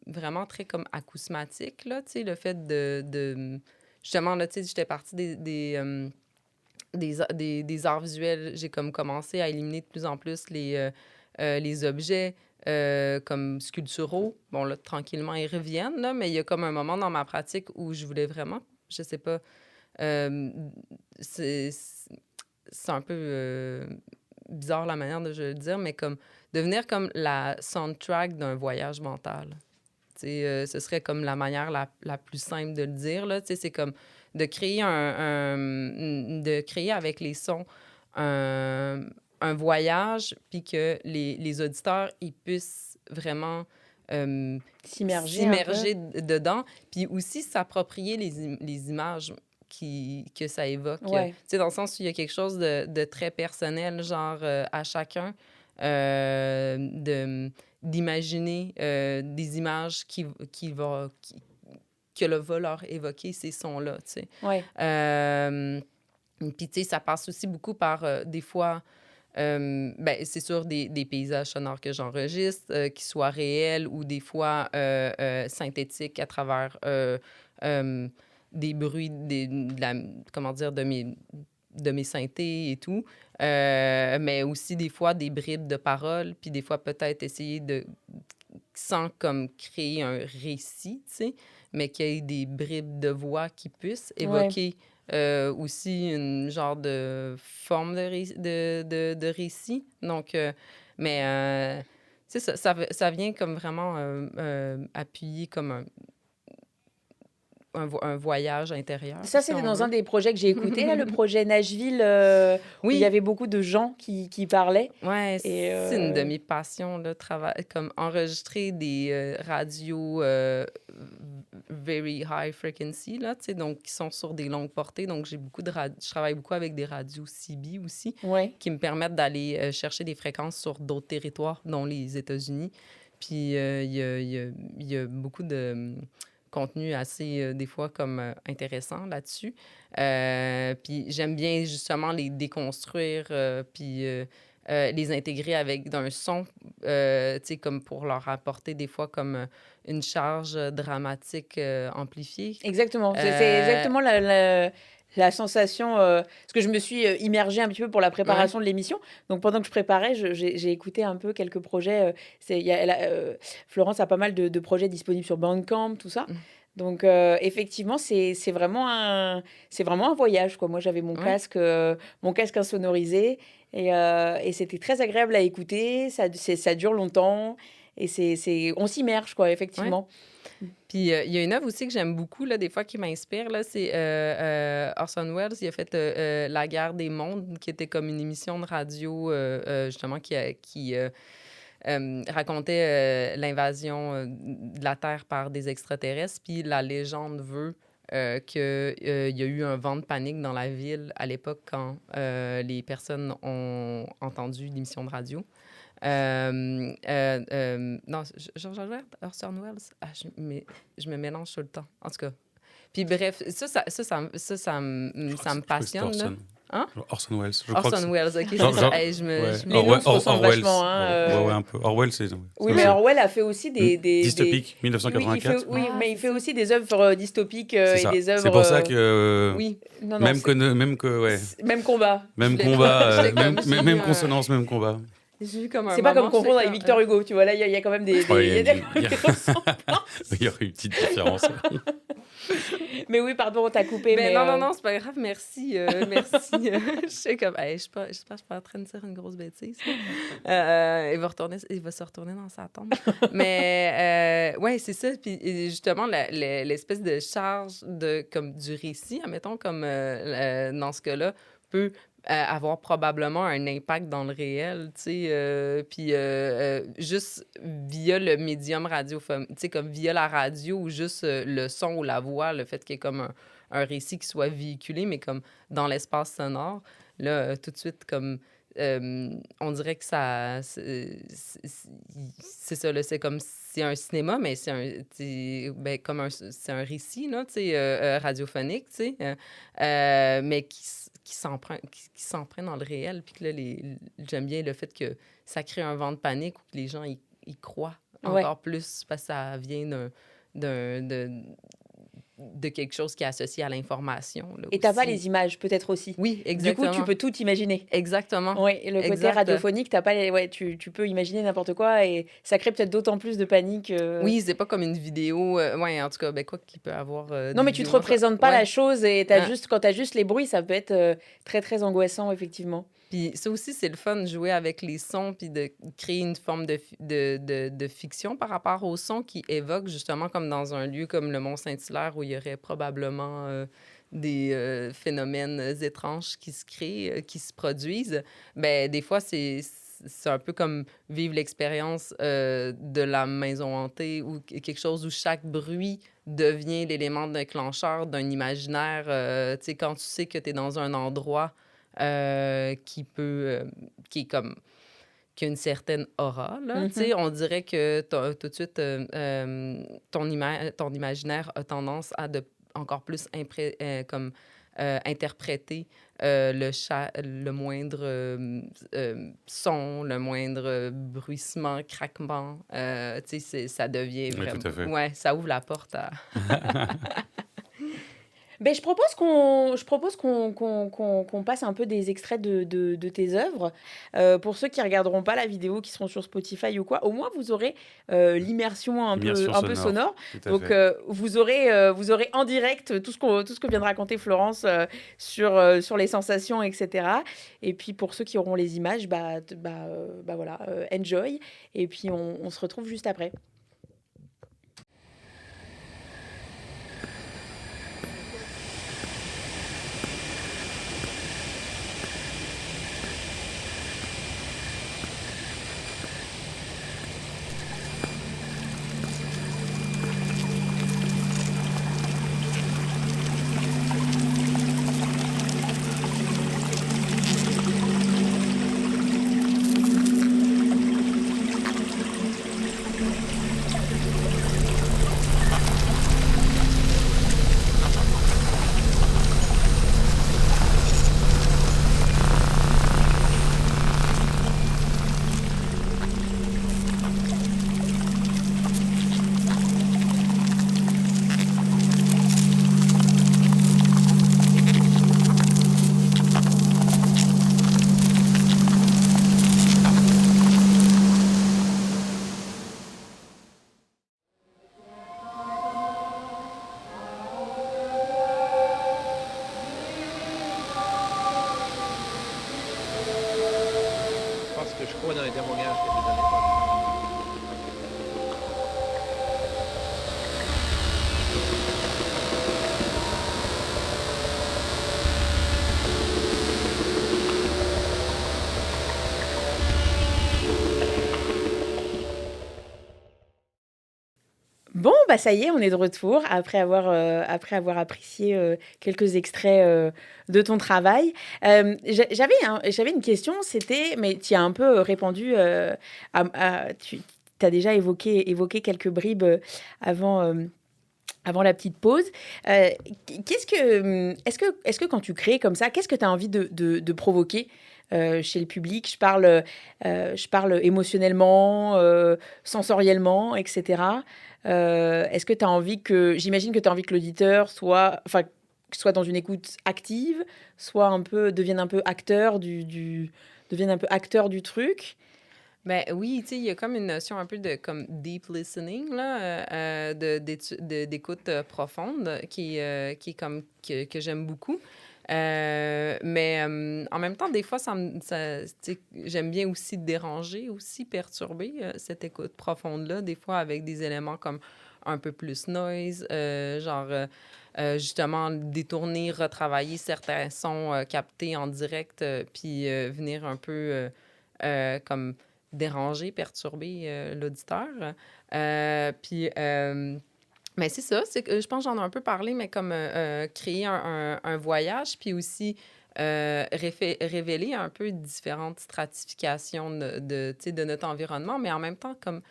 vraiment très comme acousmatique, là, tu sais, le fait justement, là, tu sais, j'étais partie des arts visuels, j'ai comme commencé à éliminer de plus en plus les objets comme sculpturaux. Bon, là, tranquillement, ils reviennent, là, mais il y a comme un moment dans ma pratique où je voulais vraiment, je sais pas, euh, c'est c'est un peu bizarre la manière de je le dire, mais comme devenir comme la soundtrack d'un voyage mental. Tu sais, ce serait comme la manière la plus simple de le dire, là. Tu sais, c'est comme de créer de créer avec les sons un voyage, puis que les auditeurs, ils puissent vraiment s'immerger dedans, puis aussi s'approprier les images que ça évoque. Ouais. Tu sais, dans le sens où il y a quelque chose de très personnel, genre à chacun, d'imaginer des images que va leur évoquer ces sons-là, tu sais. Ouais. Puis, tu sais, ça passe aussi beaucoup par, des fois, c'est sûr, des paysages sonores que j'enregistre, qui soient réels ou des fois synthétiques à travers des bruits, comment dire, de mes synthés et tout. Mais aussi, des fois, des bribes de paroles, puis des fois, peut-être essayer sans comme créer un récit, tu sais, mais qu'il y ait des bribes de voix qui puissent évoquer aussi une genre de forme de récit. Donc, tu sais, ça vient comme vraiment appuyer comme un voyage intérieur. Ça, si c'était on dans veut. un des projets que j'ai écouté, là, le projet Nashville, où il y Oui, avait beaucoup de gens qui parlaient. ouais, Et, c'est une de mes passions, là, comme enregistrer des radios very high frequency, là, tu sais, donc qui sont sur des longues portées. Donc, j'ai beaucoup je travaille beaucoup avec des radios CB aussi, Ouais. qui me permettent d'aller chercher des fréquences sur d'autres territoires, dont les États-Unis. Puis, il y a beaucoup de contenu assez, des fois, comme intéressant là-dessus. Puis j'aime bien, justement, les déconstruire, puis les intégrer avec d'un son, tu sais, comme pour leur apporter, des fois, comme une charge dramatique amplifiée. Exactement. C'est exactement la sensation. Parce que je me suis immergée un petit peu pour la préparation de l'émission. Donc pendant que je préparais, j'ai écouté un peu quelques projets. Florence a pas mal de projets disponibles sur Bandcamp, tout ça. Donc effectivement, c'est vraiment un voyage, quoi. Moi, j'avais mon casque insonorisé et c'était très agréable à écouter. Ça dure longtemps et on s'immerge, quoi, effectivement. Puis il y a une œuvre aussi que j'aime beaucoup, là, des fois, qui m'inspire, là, c'est Orson Welles. Il a fait La guerre des mondes, qui était comme une émission de radio, justement, qui racontait l'invasion de la Terre par des extraterrestres. Puis la légende veut qu'il y a eu un vent de panique dans la ville à l'époque quand les personnes ont entendu l'émission de radio. Non, George Orwell, Orson Welles, je me mélange tout le temps. En tout cas. Puis bref, ça me passionne. Là. Hein? Orson Welles. Orson Welles, OK. Les noms se ressemblent vachement. Ouais, un peu. Orwell, c'est... Oui, mais Orwell a fait aussi des dystopiques, 1984. Oui, mais il fait aussi des œuvres dystopiques et des œuvres... C'est pour ça que... Oui. Non, même combat. Même consonance, même combat. C'est pas comme confondre avec Victor Hugo, tu vois. Là, il y a quand même des ressemblances. Il y aurait une petite différence. Mais oui, pardon, on t'a coupé. Mais Mais non, c'est pas grave, merci. Merci. Je sais comme, hey, j'espère que je suis pas en train de dire une grosse bêtise. Il va se retourner dans sa tombe. Mais ouais, c'est ça. Puis justement, l'espèce de charge comme du récit, admettons, comme dans ce cas-là, peut avoir probablement un impact dans le réel, tu sais, puis juste via le médium radiophonique, tu sais, comme via la radio ou juste le son ou la voix, le fait qu'il y ait comme un récit qui soit véhiculé, mais comme dans l'espace sonore, là, tout de suite, comme on dirait que ça... C'est ça, là, c'est comme... C'est un cinéma, mais ben, c'est un récit, là, tu sais, radiophonique, tu sais, mais qui s'emprunte dans le réel. Puis que là, j'aime bien le fait que ça crée un vent de panique ou que les gens y croient encore plus parce que ça vient de quelque chose qui est associé à l'information. Là, et t'as pas les images, peut-être aussi. Oui, exactement. Du coup, tu peux tout imaginer. Exactement. Oui, le côté radiophonique, t'as pas tu peux imaginer n'importe quoi et ça crée peut-être d'autant plus de panique. Oui, c'est pas comme une vidéo. Ouais, en tout cas, ben quoi qu'il peut avoir. Non, mais tu te représentes pas la chose et quand t'as juste les bruits, ça peut être très, très angoissant, effectivement. Puis ça aussi, c'est le fun de jouer avec les sons puis de créer une forme de fiction par rapport aux sons qui évoquent justement comme dans un lieu comme le Mont-Saint-Hilaire où il y aurait probablement des phénomènes étranges qui se créent, qui se produisent. Ben des fois, c'est un peu comme vivre l'expérience de la maison hantée ou quelque chose où chaque bruit devient l'élément déclencheur d'un imaginaire. Tu sais, quand tu sais que tu es dans un endroit qui est comme qui a une certaine aura, là. Tu sais, on dirait que tout de suite, ton imaginaire a tendance à encore plus interpréter le moindre son, le moindre bruissement, craquement. Tu sais, ça devient vraiment... tout à fait. Ouais, ça ouvre la porte à... Ben, je propose qu'on passe un peu des extraits de tes œuvres. Pour ceux qui regarderont pas la vidéo, qui seront sur Spotify ou quoi, au moins vous aurez l'immersion un peu sonore. Donc vous aurez en direct tout ce que vient de raconter Florence sur les sensations, etc. Et puis pour ceux qui auront les images, voilà, enjoy. Et puis on se retrouve juste après. Je crois dans les témoignages qui étaient donnés par Bon, bah ça y est, on est de retour après avoir apprécié quelques extraits de ton travail. J'avais une question, mais tu as un peu répondu, tu as déjà évoqué quelques bribes avant la petite pause. Est-ce que quand tu crées comme ça, qu'est-ce que tu as envie de provoquer chez le public? Je parle émotionnellement, sensoriellement, etc. Est-ce que tu as envie j'imagine que tu as envie que l'auditeur soit dans une écoute active, devienne un peu acteur du truc. Ben oui, tu sais, il y a comme une notion un peu de comme deep listening, là, d'écoute profonde qui est comme que j'aime beaucoup. Mais en même temps, des fois, tu sais, j'aime bien aussi déranger, aussi perturber cette écoute profonde-là, des fois avec des éléments comme un peu plus noise, justement détourner, retravailler certains sons captés en direct, puis venir un peu comme déranger, perturber l'auditeur. Mais c'est ça, c'est que je pense que j'en ai un peu parlé, mais comme créer un voyage, puis aussi révéler un peu différentes stratifications tu sais, de notre environnement, mais en même temps, comme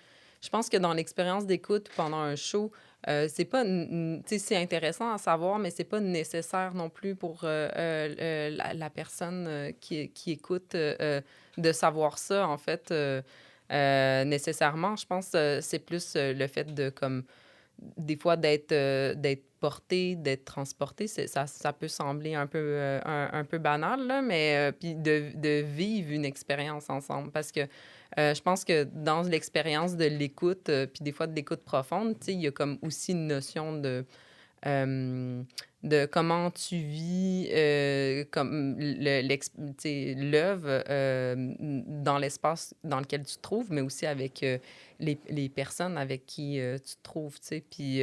je pense que dans l'expérience d'écoute pendant un show, c'est pas, tu sais, c'est intéressant à savoir, mais c'est pas nécessaire non plus pour la personne qui écoute de savoir ça, en fait, nécessairement. Je pense que c'est plus le fait de, comme, des fois, d'être porté, d'être transporté. Ça peut sembler un peu banal, là, mais puis de vivre une expérience ensemble. Parce que je pense que dans l'expérience de l'écoute, puis des fois de l'écoute profonde, tu sais, il y a comme aussi une notion euh, de comment tu vis comme tu sais, l'œuvre dans l'espace dans lequel tu te trouves, mais aussi avec les personnes avec qui tu te trouves, tu sais. Puis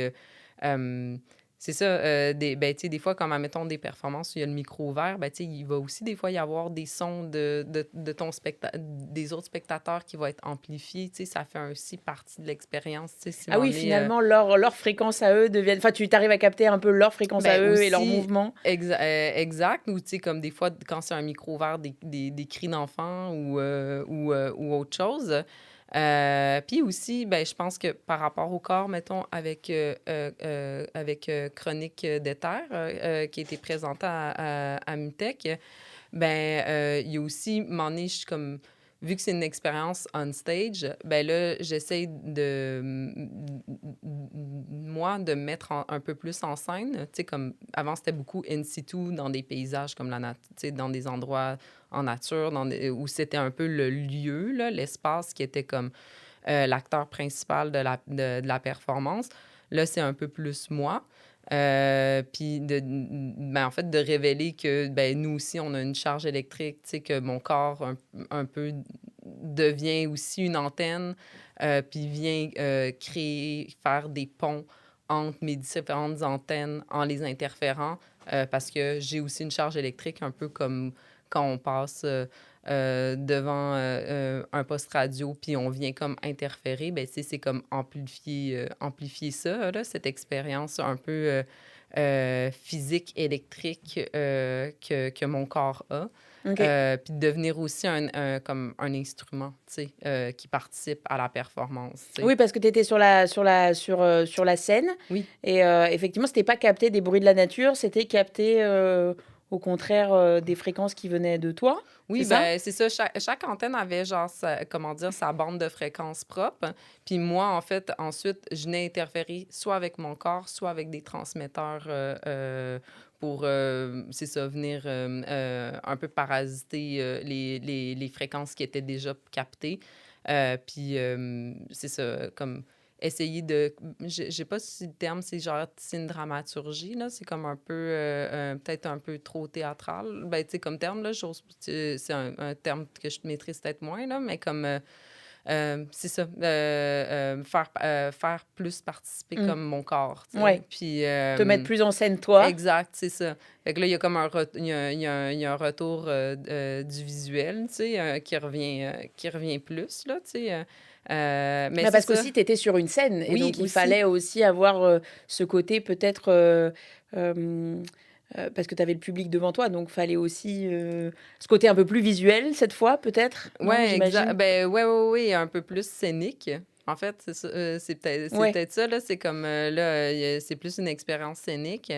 euh, c'est ça, ben, tu sais, des fois, comme, admettons, des performances où il y a le micro ouvert, ben, tu sais, il va aussi des fois y avoir des sons de ton des autres spectateurs qui vont être amplifiés, tu sais, ça fait aussi partie de l'expérience, tu sais, si Ah on oui, est... finalement, leur fréquence à eux deviennent... Enfin, tu t'arrives à capter un peu leur fréquence à Ben eux et leurs aussi, mouvements. exact. Ou, tu sais, comme des fois, quand c'est un micro ouvert, des cris d'enfants ou autre chose. Puis aussi, ben, je pense que par rapport au corps, mettons, avec Chronique d'Éther, qui a été présentée à MUTEC, ben, il y a aussi, un moment donné, je suis comme, vu que c'est une expérience on stage, ben là, j'essaie moi, de me mettre un peu plus en scène. Tu sais, comme, avant, c'était beaucoup in situ, dans des paysages comme tu sais, dans des endroits en nature, où c'était un peu le lieu, là, l'espace qui était comme l'acteur principal de la performance. Là, c'est un peu plus moi. Puis, ben, en fait, de révéler que ben, nous aussi, on a une charge électrique, tu sais, que mon corps un peu devient aussi une antenne, puis vient créer, faire des ponts entre mes différentes antennes en les interférant, parce que j'ai aussi une charge électrique, un peu comme quand on passe devant un poste radio, puis on vient comme interférer, ben, c'est comme amplifier ça, là, cette expérience un peu physique, électrique que mon corps a. OK. Puis de devenir aussi comme un instrument, tu sais, qui participe à la performance, tu sais. Oui, parce que tu étais sur la scène Oui. et effectivement, c'était pas capter des bruits de la nature, c'était capter, au contraire, des fréquences qui venaient de toi, c'est Oui, ça? ben c'est ça. Chaque antenne avait, genre, comment dire, sa bande de fréquence propre. Puis moi, en fait, ensuite, je n'ai interféré soit avec mon corps, soit avec des transmetteurs pour, c'est ça, venir un peu parasiter les fréquences qui étaient déjà captées. Puis c'est ça, comme essayer de... Je sais pas si le terme, c'est une dramaturgie, là. C'est comme un peu, peut-être un peu trop théâtral. Ben, tu sais, comme terme, là, c'est un terme que je maîtrise peut-être moins, là, mais comme... c'est ça, faire plus participer Mmh. comme mon corps, tu sais. Ouais, Puis, te mettre plus en scène toi. exact, c'est ça. Fait que là, il y a comme il y a un retour du visuel, tu sais, qui revient plus, là, tu sais. Mais Bah, c'est parce ça. qu'aussi tu étais sur une scène et Oui, donc il aussi. fallait aussi avoir, ce côté peut-être, parce que tu avais le public devant toi, donc fallait aussi, ce côté un peu plus visuel cette fois peut-être? Non, Ouais, exact. j'imagine? Ben, ouais, un peu plus scénique. En fait, c'est ça, c'est Ouais. peut-être ça, là. C'est comme, là, c'est plus une expérience scénique.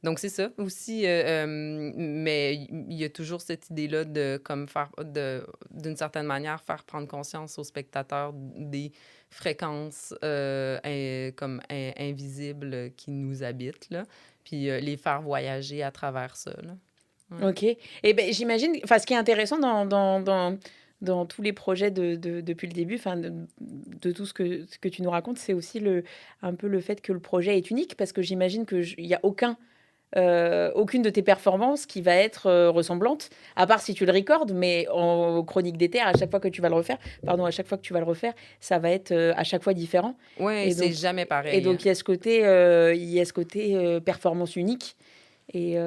Donc c'est ça aussi. Mais il y a toujours cette idée-là de, comme, d'une certaine manière, faire prendre conscience aux spectateurs des fréquences comme invisibles qui nous habitent, là. Puis les faire voyager à travers ça, là. Ouais. Ok. Et ben, j'imagine, enfin, ce qui est intéressant dans tous les projets depuis le début, enfin, de tout ce que tu nous racontes, c'est aussi un peu le fait que le projet est unique, parce que j'imagine qu'il n'y a aucune de tes performances qui va être ressemblante, à part si tu le recordes, mais en chronique des terres, à chaque fois que tu vas le refaire, ça va être à chaque fois différent. Ouais, Et c'est donc, jamais et pareil, donc hein. il y a ce côté performance unique. Et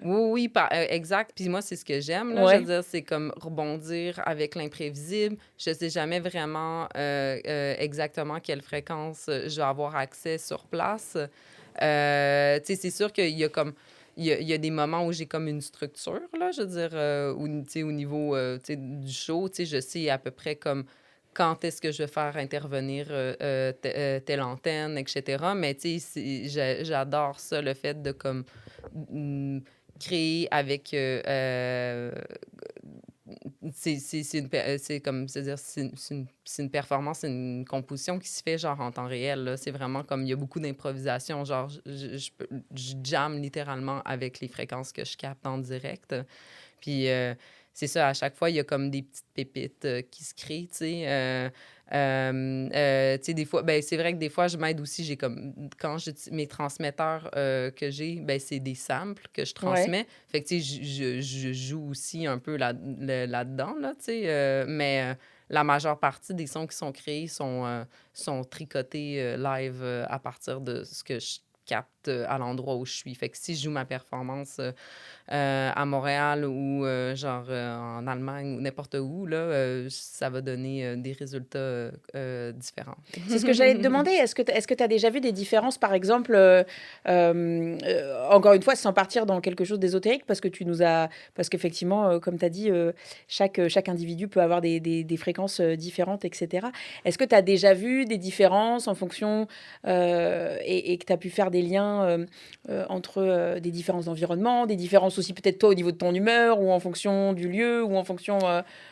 Oui, oui, exact. Puis moi, c'est ce que j'aime, là. Je veux ouais, dire, c'est comme rebondir avec l'imprévisible. Je sais jamais vraiment exactement quelle fréquence je vais avoir accès sur place. Tu sais, c'est sûr qu'il y a comme... il y a des moments où j'ai comme une structure, là, je veux dire, tu sais, au niveau tu sais, du show, tu sais, je sais à peu près comme quand est-ce que je vais faire intervenir telle antenne, etc. Mais tu sais, j'adore ça, le fait de comme mm, créer avec c'est comme c'est-à-dire c'est une performance, c'est une composition qui se fait genre en temps réel là. C'est vraiment comme il y a beaucoup d'improvisation, genre je jamme littéralement avec les fréquences que je capte en direct. Puis c'est ça, à chaque fois, il y a comme des petites pépites qui se créent, tu sais. Tu sais, des fois, ben, c'est vrai que des fois, je m'aide aussi. J'ai comme, quand mes transmetteurs que j'ai, ben, c'est des samples que je ouais. transmets. Fait que, tu sais, je joue aussi un peu là-dedans, là, tu sais. Mais la majeure partie des sons qui sont créés sont tricotés live à partir de ce que je capte à l'endroit où je suis. Fait que si je joue ma performance à Montréal ou genre en Allemagne ou n'importe où, là, ça va donner des résultats différents. C'est ce que j'allais te demander. Est-ce que tu as déjà vu des différences, par exemple, encore une fois, sans partir dans quelque chose d'ésotérique, parce qu'effectivement, comme tu as dit, chaque individu peut avoir des fréquences différentes, etc. Est-ce que tu as déjà vu des différences en fonction et que tu as pu faire des liens entre des différents environnements, des différences aussi peut-être toi au niveau de ton humeur ou en fonction du lieu ou en fonction...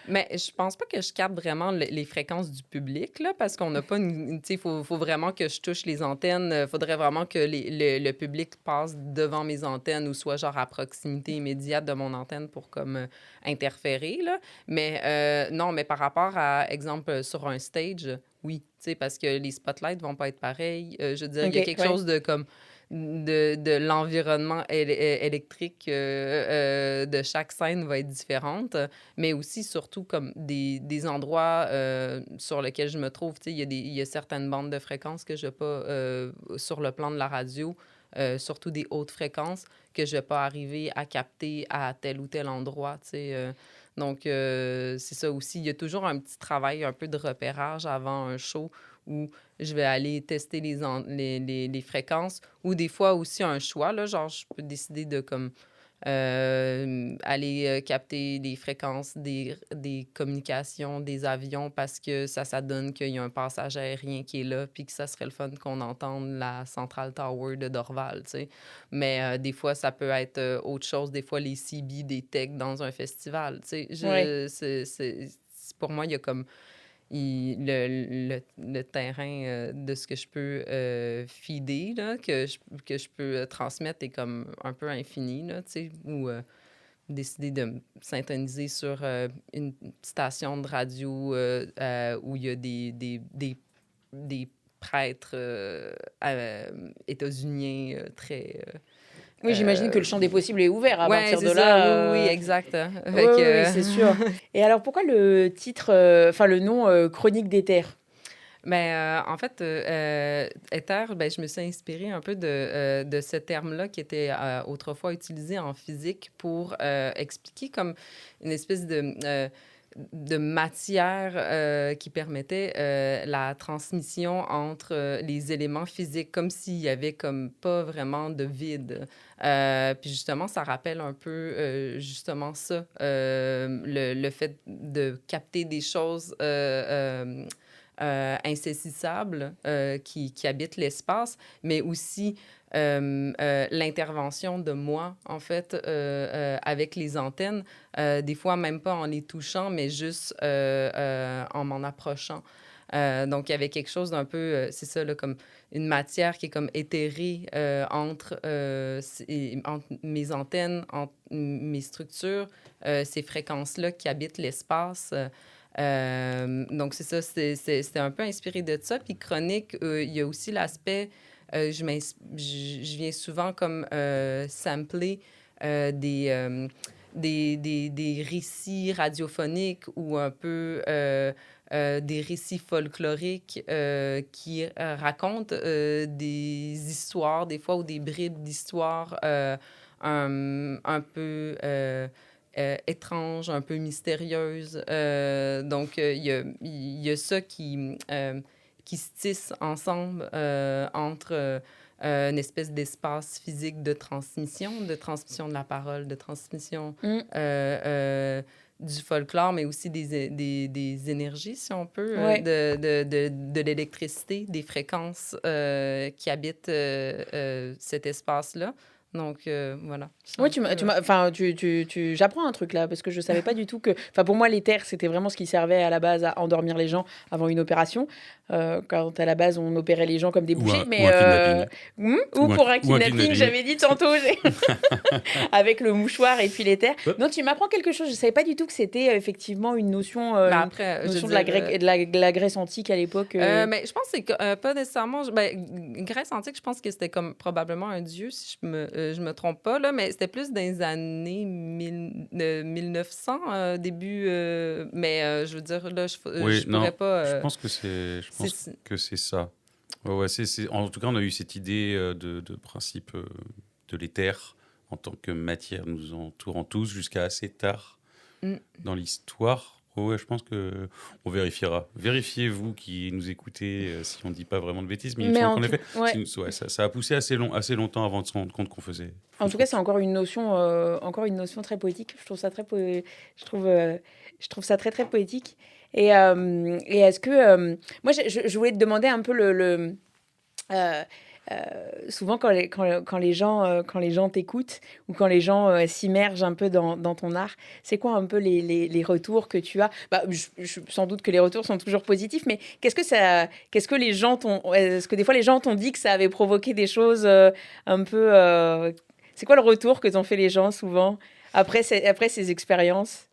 Mais je pense pas que je capte vraiment les fréquences du public, là, parce qu'on n'a pas tu sais, faut vraiment que je touche les antennes. Faudrait vraiment que le public passe devant mes antennes ou soit genre à proximité immédiate de mon antenne pour comme interférer, là. Mais non, mais par rapport à, exemple, sur un stage, oui, tu sais, parce que les spotlights vont pas être pareils. Je veux dire, il y a Ok, quelque ouais. chose de comme de l'environnement électrique de chaque scène va être différente, mais aussi surtout comme des endroits sur lesquels je me trouve. Tu sais, il y a certaines bandes de fréquences que je n'ai pas sur le plan de la radio, surtout des hautes fréquences, que je ne vais pas arriver à capter à tel ou tel endroit. Tu sais, donc, c'est ça aussi. Il y a toujours un petit travail un peu de repérage avant un show où je vais aller tester les fréquences ou des fois aussi un choix. Là, genre, je peux décider de comme aller capter les fréquences des communications, des avions parce que ça donne qu'il y a un passage aérien qui est là puis que ça serait le fun qu'on entende la Central Tower de Dorval, tu sais. Mais des fois, ça peut être autre chose. Des fois, les CB, des techs dans un festival, tu sais. Ouais. Pour moi, il y a comme le terrain de ce que je peux feeder, là, que je peux transmettre est comme un peu infini, là, tu sais, ou décider de me syntoniser sur une station de radio où il y a des prêtres états-uniens très... Oui, j'imagine que le champ des possibles est ouvert à Ouais, partir c'est de ça, là. oui, oui, oui, exact, hein. Oui, Fait oui, oui, que, c'est sûr. Et alors, pourquoi le titre, enfin le nom Chronique des terres? ben, en fait, éther, ben, je me suis inspirée un peu de ce terme-là qui était autrefois utilisé en physique pour expliquer comme une espèce de matière qui permettait la transmission entre les éléments physiques, comme s'il y avait comme pas vraiment de vide. Puis justement, ça rappelle un peu justement ça, le fait de capter des choses insaisissables qui habitent l'espace, mais aussi l'intervention de moi, en fait, avec les antennes, des fois même pas en les touchant, mais juste en m'en approchant. Donc, il y avait quelque chose d'un peu, c'est ça, là, comme une matière qui est comme éthérée entre mes antennes, entre mes structures, ces fréquences-là qui habitent l'espace. Donc, c'est ça, c'était un peu inspiré de ça. Puis, Chronique, il y a aussi l'aspect, je viens souvent comme sampler des récits radiophoniques ou un peu des récits folkloriques qui racontent des histoires, des fois, ou des bribes d'histoires un peu étranges, un peu mystérieuses. Donc, il y a ça qui se tisse ensemble entre une espèce d'espace physique de transmission de la parole, de transmission du folklore, mais aussi des énergies, si on peut, Ouais. de l'électricité, des fréquences qui habitent cet espace-là. Donc, voilà. Oui, j'apprends un truc là, parce que je savais pas du tout que, enfin, pour moi, l'éther, c'était vraiment ce qui servait à la base à endormir les gens avant une opération. Quand à la base, on opérait les gens comme des bouchers, Ou un kidnapping. ou pour un Ou un kidnapping, kidnapping. j'avais dit tantôt, avec le mouchoir et puis l'éther. Hop. Non, tu m'apprends quelque chose. Je savais pas du tout que c'était effectivement une notion, Mais une après, je notion veux dire, de la Grèce antique à l'époque. mais je pense que c'est pas nécessairement. Grèce antique, je pense que c'était comme probablement un dieu, si je me trompe pas, là, mais c'était plus dans les années 1900, début. Mais je veux dire, là, Oui, je non, pourrais pas. je pense que c'est ça. Ouais, en tout cas, on a eu cette idée de principe de l'éther en tant que matière nous entourant tous jusqu'à assez tard Mm. dans l'histoire. Ouais, je pense que on vérifiera. Vérifiez-vous qui nous écoutez si on ne dit pas vraiment de bêtises, mais il me Mais semble en qu'en tout, effet, ouais. ça a poussé assez longtemps avant de se rendre compte qu'on faisait. En tout cas, c'est encore une notion très poétique. Je trouve ça je trouve ça très très poétique. Et est-ce que moi, je voulais te demander un peu euh, souvent quand les gens t'écoutent ou quand les gens s'immergent un peu dans ton art, c'est quoi un peu les retours que tu as? Bah, sans doute que les retours sont toujours positifs, mais qu'est-ce que les gens est-ce que des fois les gens t'ont dit que ça avait provoqué des choses un peu, c'est quoi le retour que t'ont fait les gens souvent après ces expériences?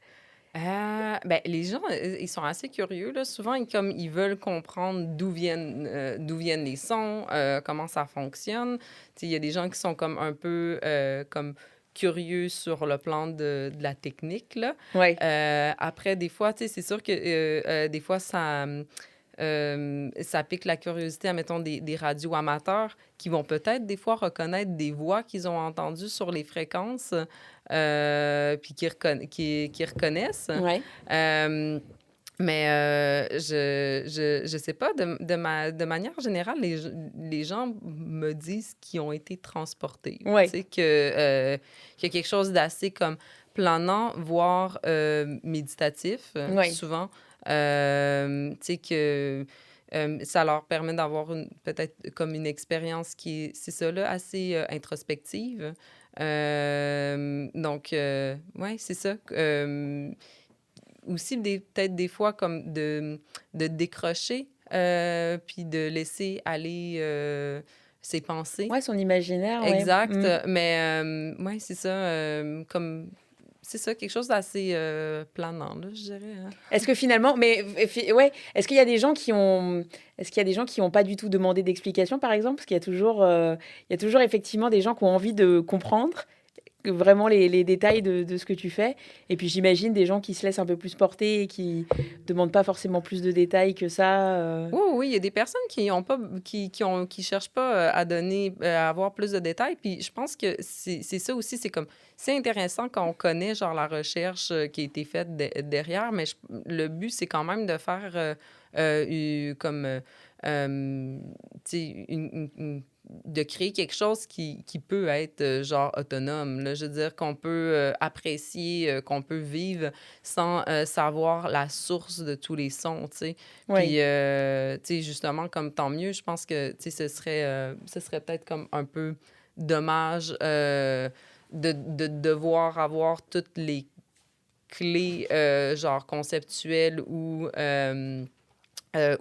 Les gens, ils sont assez curieux, là. Souvent, ils veulent comprendre d'où viennent les sons, comment ça fonctionne. Tu sais, il y a des gens qui sont comme un peu comme curieux sur le plan de la technique, là. Ouais, Après, des fois, tu sais, c'est sûr que des fois, ça pique la curiosité, admettons, des radios amateurs qui vont peut-être des fois reconnaître des voix qu'ils ont entendues sur les fréquences, puis qui reconnaissent. ouais. Euh, mais je sais pas, de manière générale, les gens me disent qu'ils ont été transportés. Ouais. Tu sais, qu'il y a quelque chose d'assez comme planant, voire méditatif, Ouais. souvent. Tu sais, que ça leur permet d'avoir peut-être comme une expérience qui est, c'est ça là, assez introspective. Donc, ouais, c'est ça. Aussi, peut-être des fois, comme de décrocher, puis de laisser aller ses pensées. Ouais, son imaginaire, ouais. Exact. Mm. Mais, ouais, c'est ça. Comme, c'est ça, quelque chose d'assez planant, là, je dirais. Hein. Est-ce que finalement, ouais, est-ce qu'il y a des gens qui ont pas du tout demandé d'explication, par exemple? Parce qu'il y a toujours effectivement des gens qui ont envie de comprendre vraiment les détails de ce que tu fais. Et puis j'imagine des gens qui se laissent un peu plus porter et qui demandent pas forcément plus de détails que ça. Oui, oui, il y a des personnes qui ont pas, qui cherchent pas à donner, à avoir plus de détails. Puis je pense que c'est ça aussi, c'est comme, c'est intéressant quand on connaît, genre, la recherche qui a été faite derrière, mais le but, c'est quand même de faire comme, tu sais, de créer quelque chose qui peut être, genre, autonome, là. Je veux dire, qu'on peut apprécier, qu'on peut vivre sans savoir la source de tous les sons, tu sais. Ouais. Puis, tu sais, justement, comme tant mieux, je pense que, tu sais, ce serait peut-être comme un peu dommage de devoir avoir toutes les clés, genre, conceptuelles ou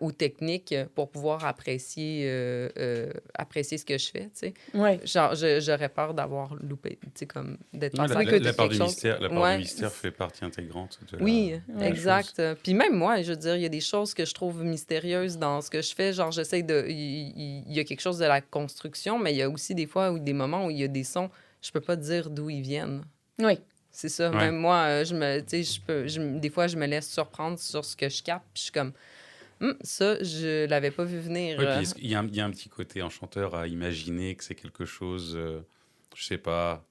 ou technique pour pouvoir apprécier ce que je fais, tu sais. Ouais. Genre, j'aurais peur d'avoir loupé, tu sais, comme d'être Ouais, passé à que côté la de part quelque du chose. mystère, la part Ouais. du mystère fait partie intégrante de Oui, la exact. chose. Puis même moi, je veux dire, il y a des choses que je trouve mystérieuses dans ce que je fais. Genre, j'essaie de... Il y a quelque chose de la construction, mais il y a aussi des fois ou des moments où il y a des sons, je peux pas dire d'où ils viennent. Oui. C'est ça. Ouais. Même moi, tu sais, des fois, je me laisse surprendre sur ce que je capte. Puis je suis comme, ça, je l'avais pas vu venir. Oui, puis il y a un petit côté enchanteur à imaginer que c'est quelque chose, je sais pas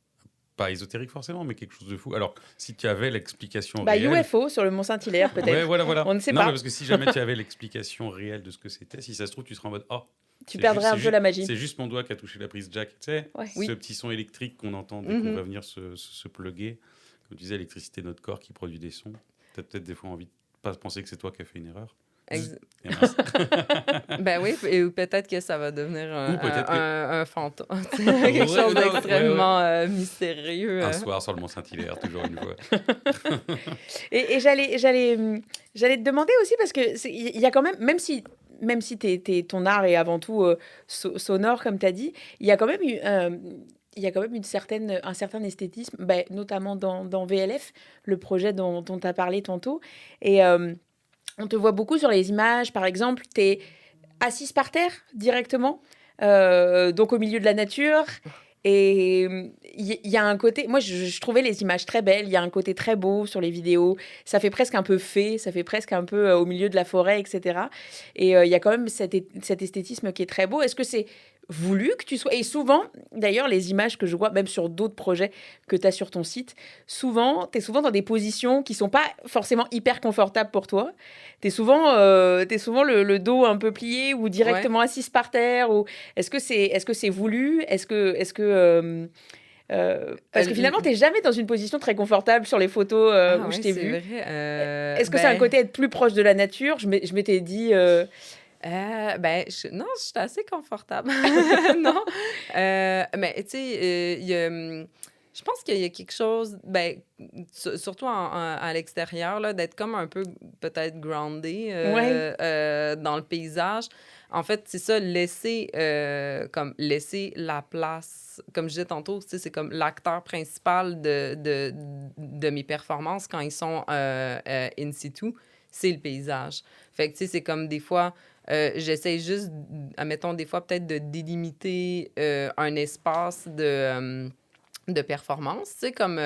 ésotérique forcément, mais quelque chose de fou. Alors, si tu avais l'explication Bah, réelle... UFO sur le Mont Saint-Hilaire, peut-être. Ouais, voilà. On ne sait Non, mais pas. parce que si jamais tu avais l'explication réelle de ce que c'était, si ça se trouve, tu serais en mode « Oh, Tu c'est perdrais un peu la magie. c'est juste mon doigt qui a touché la prise jack. » Tu sais, Ouais. ce Oui. petit son électrique qu'on entend dès Mhm. qu'on va venir se plugger. Comme tu disais, l'électricité de notre corps qui produit des sons. Tu as peut-être des fois envie de pas penser que c'est toi qui as fait une erreur. Ex- Et mince. Ben oui, et peut-être que ça va devenir Ou peut-être un fantôme. Quelque chose Ouais, d'extrêmement mystérieux. Un soir sur le Mont Saint-Hilaire, toujours une fois. Et j'allais te demander aussi, parce que il y a quand même si ton art est avant tout sonore, comme tu as dit, il y a quand même il y a quand même un certain esthétisme, ben, notamment dans VLF, le projet dont tu as parlé tantôt. Et on te voit beaucoup sur les images, par exemple, tu es assise par terre directement, donc au milieu de la nature. Et il y a un côté, moi je trouvais les images très belles, il y a un côté très beau sur les vidéos, ça fait presque un peu fée, ça fait presque un peu au milieu de la forêt, etc. Et il y a quand même cet esthétisme qui est très beau. Est-ce que c'est voulu que tu sois... Et souvent, d'ailleurs, les images que je vois, même sur d'autres projets que tu as sur ton site, souvent, tu es souvent dans des positions qui sont pas forcément hyper confortables pour toi. Tu es souvent le dos un peu plié ou directement assise par terre. Ou... Est-ce que c'est voulu? Parce que finalement, tu n'es jamais dans une position très confortable sur les photos où je t'ai c'est vu. vrai. Est-ce que c'est un côté être plus proche de la nature? Je m'étais dit... Non, je suis assez confortable. Non. Mais tu sais, je pense qu'il y a quelque chose, surtout à l'extérieur, là, d'être comme un peu peut-être groundé dans le paysage. En fait, c'est ça, laisser la place, comme je disais tantôt, tu sais, c'est comme l'acteur principal de mes performances quand ils sont in situ, c'est le paysage. Fait que, tu sais, c'est comme des fois... j'essaie juste, admettons, des fois, peut-être de délimiter un espace de performance, tu sais, comme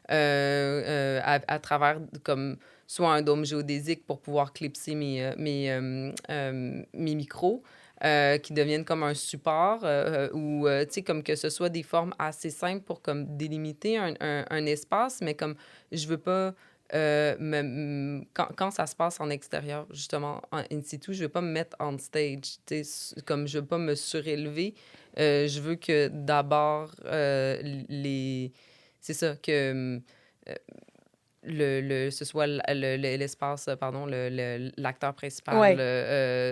à travers, comme, soit un dôme géodésique pour pouvoir clipser mes micros, qui deviennent comme un support, ou, tu sais, comme que ce soit des formes assez simples pour, comme, délimiter un espace, mais comme, je veux pas... quand ça se passe en extérieur, justement, en in situ, je ne veux pas me mettre on stage. Comme je ne veux pas me surélever. Je veux que d'abord, c'est ça, que ce soit l'espace, pardon, l'acteur principal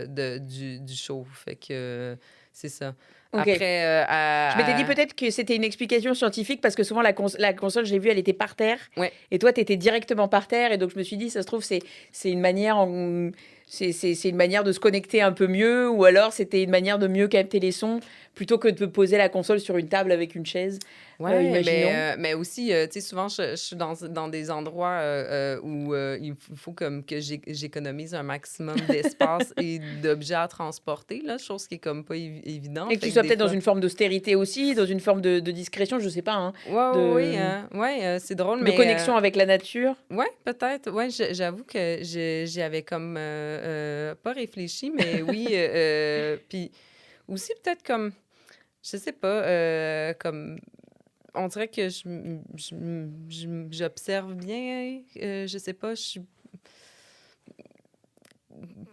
du show. Fait que c'est ça. Okay. Après, je m'étais dit peut-être que c'était une explication scientifique parce que souvent la console, je l'ai vue, elle était par terre. Ouais. Et toi, tu étais directement par terre. Et donc, je me suis dit, ça se trouve, c'est une manière... C'est une manière de se connecter un peu mieux, ou alors c'était une manière de mieux capter les sons plutôt que de poser la console sur une table avec une chaise. Mais aussi, tu sais, souvent, je suis dans des endroits où il faut comme que j'économise un maximum d'espace et d'objets à transporter, là, chose qui est comme pas évidente. Et que tu sois peut-être dans une forme d'austérité aussi, dans une forme de discrétion, je sais pas. Hein, c'est drôle, de connexion avec la nature. Ouais, peut-être. Ouais, j'avoue que j'y avais comme pas réfléchi, mais oui. Puis aussi peut-être comme, je sais pas, comme on dirait que j'observe bien. Je sais pas,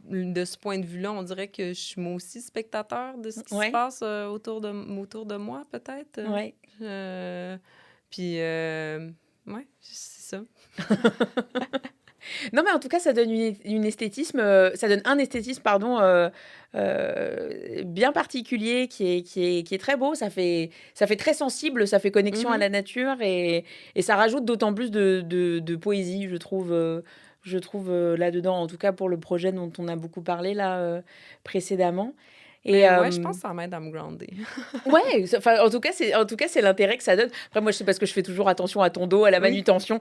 de ce point de vue-là, on dirait que je suis moi aussi spectateur de ce qui se passe autour de moi, peut-être. Ouais. Puis, c'est ça. Non, mais en tout cas, ça donne un esthétisme, pardon, bien particulier, qui est très beau. Ça fait très sensible, ça fait connexion à la nature et ça rajoute d'autant plus de poésie, je trouve, je trouve, là-dedans, en tout cas pour le projet dont on a beaucoup parlé là, précédemment. Et Mais ouais, je pense que ça m'aide à me grounder. ouais, enfin, en tout cas, c'est l'intérêt que ça donne. Après, moi, je sais parce que je fais toujours attention à ton dos, à la Oui. manutention.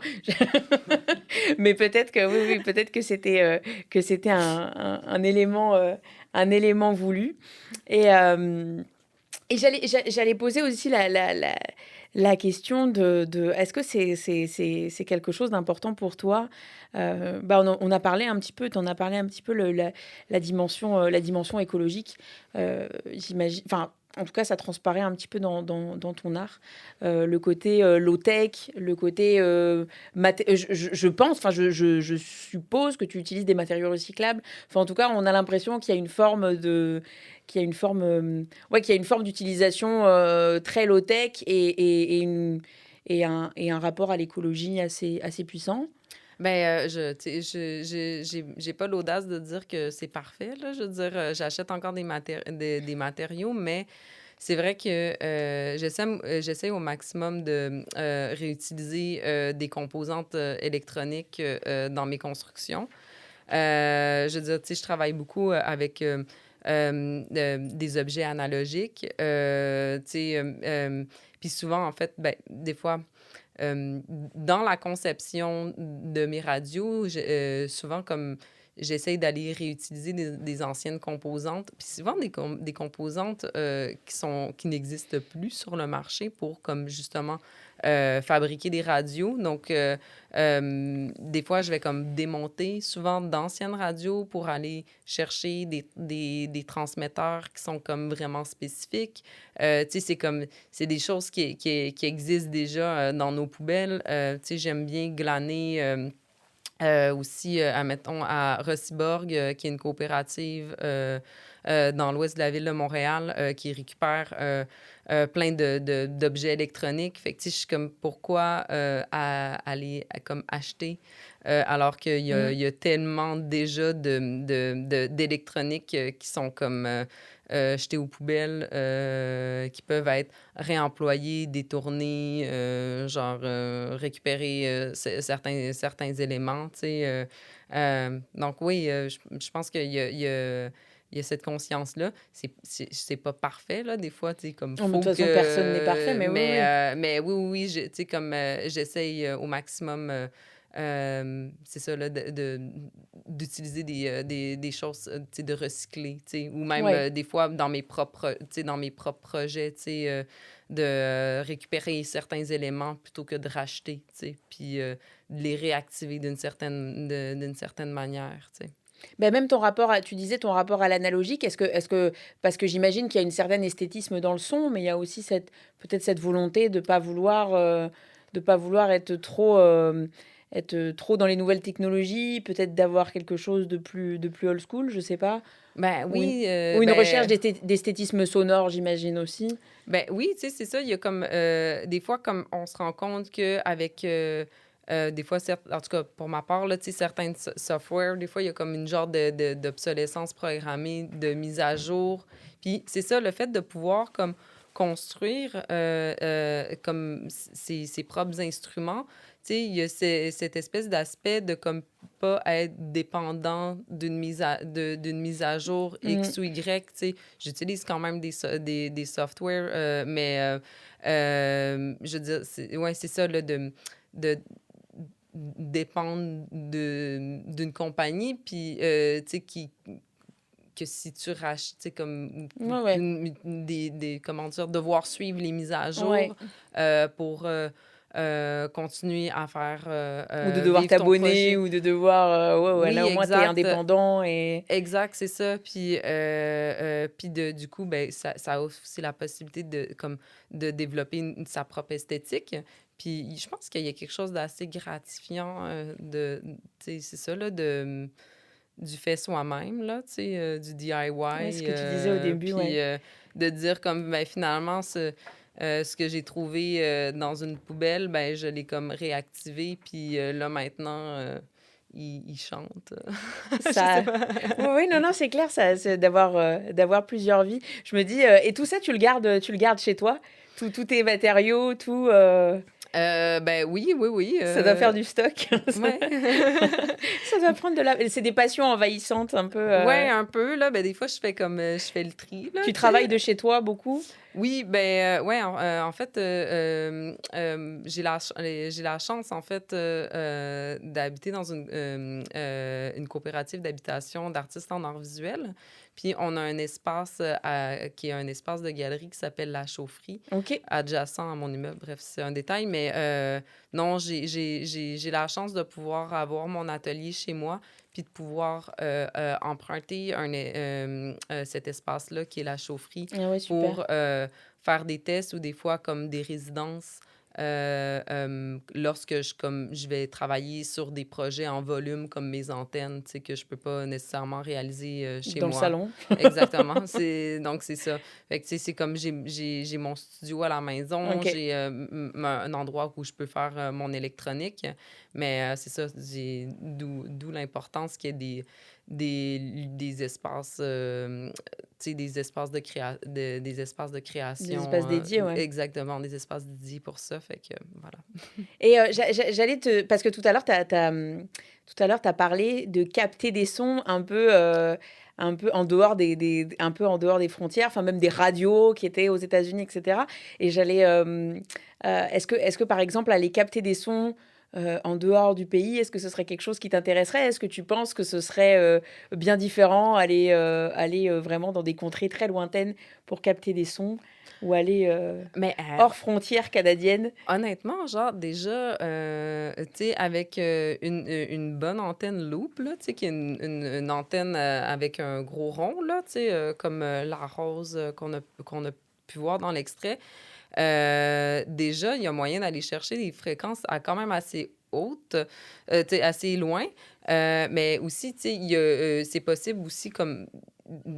Mais peut-être que oui, peut-être que c'était un élément voulu. Et, euh, et j'allais poser aussi la question de est-ce que c'est quelque chose d'important pour toi? On a parlé un petit peu, tu en as parlé un petit peu, la dimension écologique. J'imagine, enfin, en tout cas, ça transparaît un petit peu dans ton art. Le côté low-tech, le côté... je pense, enfin, je suppose que tu utilises des matériaux recyclables. Enfin, en tout cas, on a l'impression qu'il y a une forme de... qu'il y a une forme, qu'il y a une forme d'utilisation très low-tech et un rapport à l'écologie assez puissant. Ben, j'ai pas l'audace de dire que c'est parfait, là. Je veux dire, j'achète encore des matériaux, mais c'est vrai que j'essaie au maximum de réutiliser des composantes électroniques dans mes constructions. Je veux dire, tu sais, je travaille beaucoup avec des objets analogiques. Tu sais, puis souvent, en fait, ben, des fois, dans la conception de mes radios, souvent, comme j'essaie d'aller réutiliser des anciennes composantes, puis souvent des composantes qui n'existent plus sur le marché pour, comme justement, fabriquer des radios. Donc, des fois, je vais comme démonter souvent d'anciennes radios pour aller chercher des transmetteurs qui sont comme vraiment spécifiques. Tu sais, c'est des choses qui existent déjà dans nos poubelles. Tu sais, j'aime bien glaner aussi, admettons, à Rossiborg, qui est une coopérative dans l'ouest de la ville de Montréal, qui récupère plein d'objets électroniques. Fait que, tu sais, je suis comme, pourquoi aller comme acheter alors qu'il il y a tellement déjà d'électronique qui sont comme jetés aux poubelles, qui peuvent être réemployés, détournés, récupérer certains éléments, tu sais. Donc oui, je pense qu'il y a cette conscience-là. C'est pas parfait, là, des fois, tu sais, comme De faut toute façon, personne n'est parfait, mais oui, oui. mais oui, tu sais, comme j'essaye au maximum, c'est ça, là, d'utiliser des choses, tu sais, de recycler, tu sais, ou même Ouais. des fois dans mes propres projets, tu sais, de récupérer certains éléments plutôt que de racheter, tu sais, puis de les réactiver d'une certaine manière, tu sais. Ben, même tu disais ton rapport à l'analogique, parce que j'imagine qu'il y a une certaine esthétisme dans le son, mais il y a aussi peut-être cette volonté de pas vouloir être trop dans les nouvelles technologies, peut-être d'avoir quelque chose de plus old school, je sais pas. Ben Ou une, oui, ou une recherche d'esthétisme sonore, j'imagine aussi. ben oui, tu sais, c'est ça. Il y a comme des fois, comme on se rend compte qu'avec des fois, en tout cas pour ma part, là, tu sais, certains software, des fois, il y a comme une genre d'obsolescence programmée, de mise à jour. Puis c'est ça, le fait de pouvoir comme construire comme ses propres instruments, tu sais, il y a cette espèce d'aspect de comme pas être dépendant d'une mise à jour X ou Y, tu sais. J'utilise quand même des softwares, mais je veux dire, c'est ça, là, de dépendre d'une compagnie, puis, tu sais, que si tu rachètes, tu sais, comme Ouais. comment dire, devoir suivre les mises à jour Ouais. pour continuer à faire Ou de devoir vivre ton t'abonner, projet. ou de devoir... ouais, là, Oui, au moins, t'es exact. indépendant et... Exact, c'est ça. Puis du coup, ben, ça offre aussi la possibilité de développer sa propre esthétique. Puis je pense qu'il y a quelque chose d'assez gratifiant tu sais, c'est ça, là, du fait soi-même, là, tu sais, du DIY. Ouais, ce que tu disais au début, Puis ouais. de dire comme, ben, finalement, ce que j'ai trouvé dans une poubelle, ben, je l'ai comme réactivé. Puis là, maintenant, il chante. Je sais Ça... pas. Oui, oui, non, non, c'est clair, ça, c'est d'avoir plusieurs vies. Je me dis, et tout ça, tu le gardes chez toi? Tous tes matériaux, tout... Ben oui. Ça doit faire du stock. Ouais. Ça doit prendre de la... C'est des passions envahissantes un peu. Ouais, un peu, là. Ben, des fois, je fais comme... je fais le tri, là. Tu travailles de chez toi beaucoup? Oui, ben ouais, en fait, j'ai la chance, en fait, d'habiter dans une coopérative d'habitation d'artistes en arts visuels. Puis on a un espace qui est un espace de galerie qui s'appelle La Chaufferie, OK. adjacent à mon immeuble. Bref, c'est un détail, mais non, j'ai la chance de pouvoir avoir mon atelier chez moi puis de pouvoir emprunter cet espace-là qui est La Chaufferie Ah ouais, super. pour faire des tests ou des fois comme des résidences lorsque je vais travailler sur des projets en volume comme mes antennes, tu sais, que je peux pas nécessairement réaliser chez Dans moi. le salon. Exactement. Donc, c'est ça. Fait que, tu sais, c'est comme j'ai mon studio à la maison, OK. j'ai un endroit où je peux faire mon électronique, mais c'est ça, d'où l'importance qu'il y ait des espaces, tu sais, des espaces de des espaces de création. Des espaces dédiés, ouais. Exactement, des espaces dédiés pour ça. Fait que, voilà. Et j'allais te... Parce que tout à l'heure, t'as parlé de capter des sons un peu en dehors un peu en dehors des frontières, enfin même des radios qui étaient aux États-Unis, etc. Et est-ce que par exemple, aller capter des sons en dehors du pays, est-ce que ce serait quelque chose qui t'intéresserait? Est-ce que tu penses que ce serait bien différent, aller vraiment dans des contrées très lointaines pour capter des sons ou aller Mais hors frontières canadiennes? honnêtement, genre, déjà, tu sais, avec une bonne antenne loop, là, tu sais, qui est une antenne avec un gros rond, là, tu sais, comme la rose qu'on a pu voir dans l'extrait, déjà, il y a moyen d'aller chercher des fréquences à quand même assez hautes, tu sais, assez loin. Mais aussi, tu sais, c'est possible aussi comme...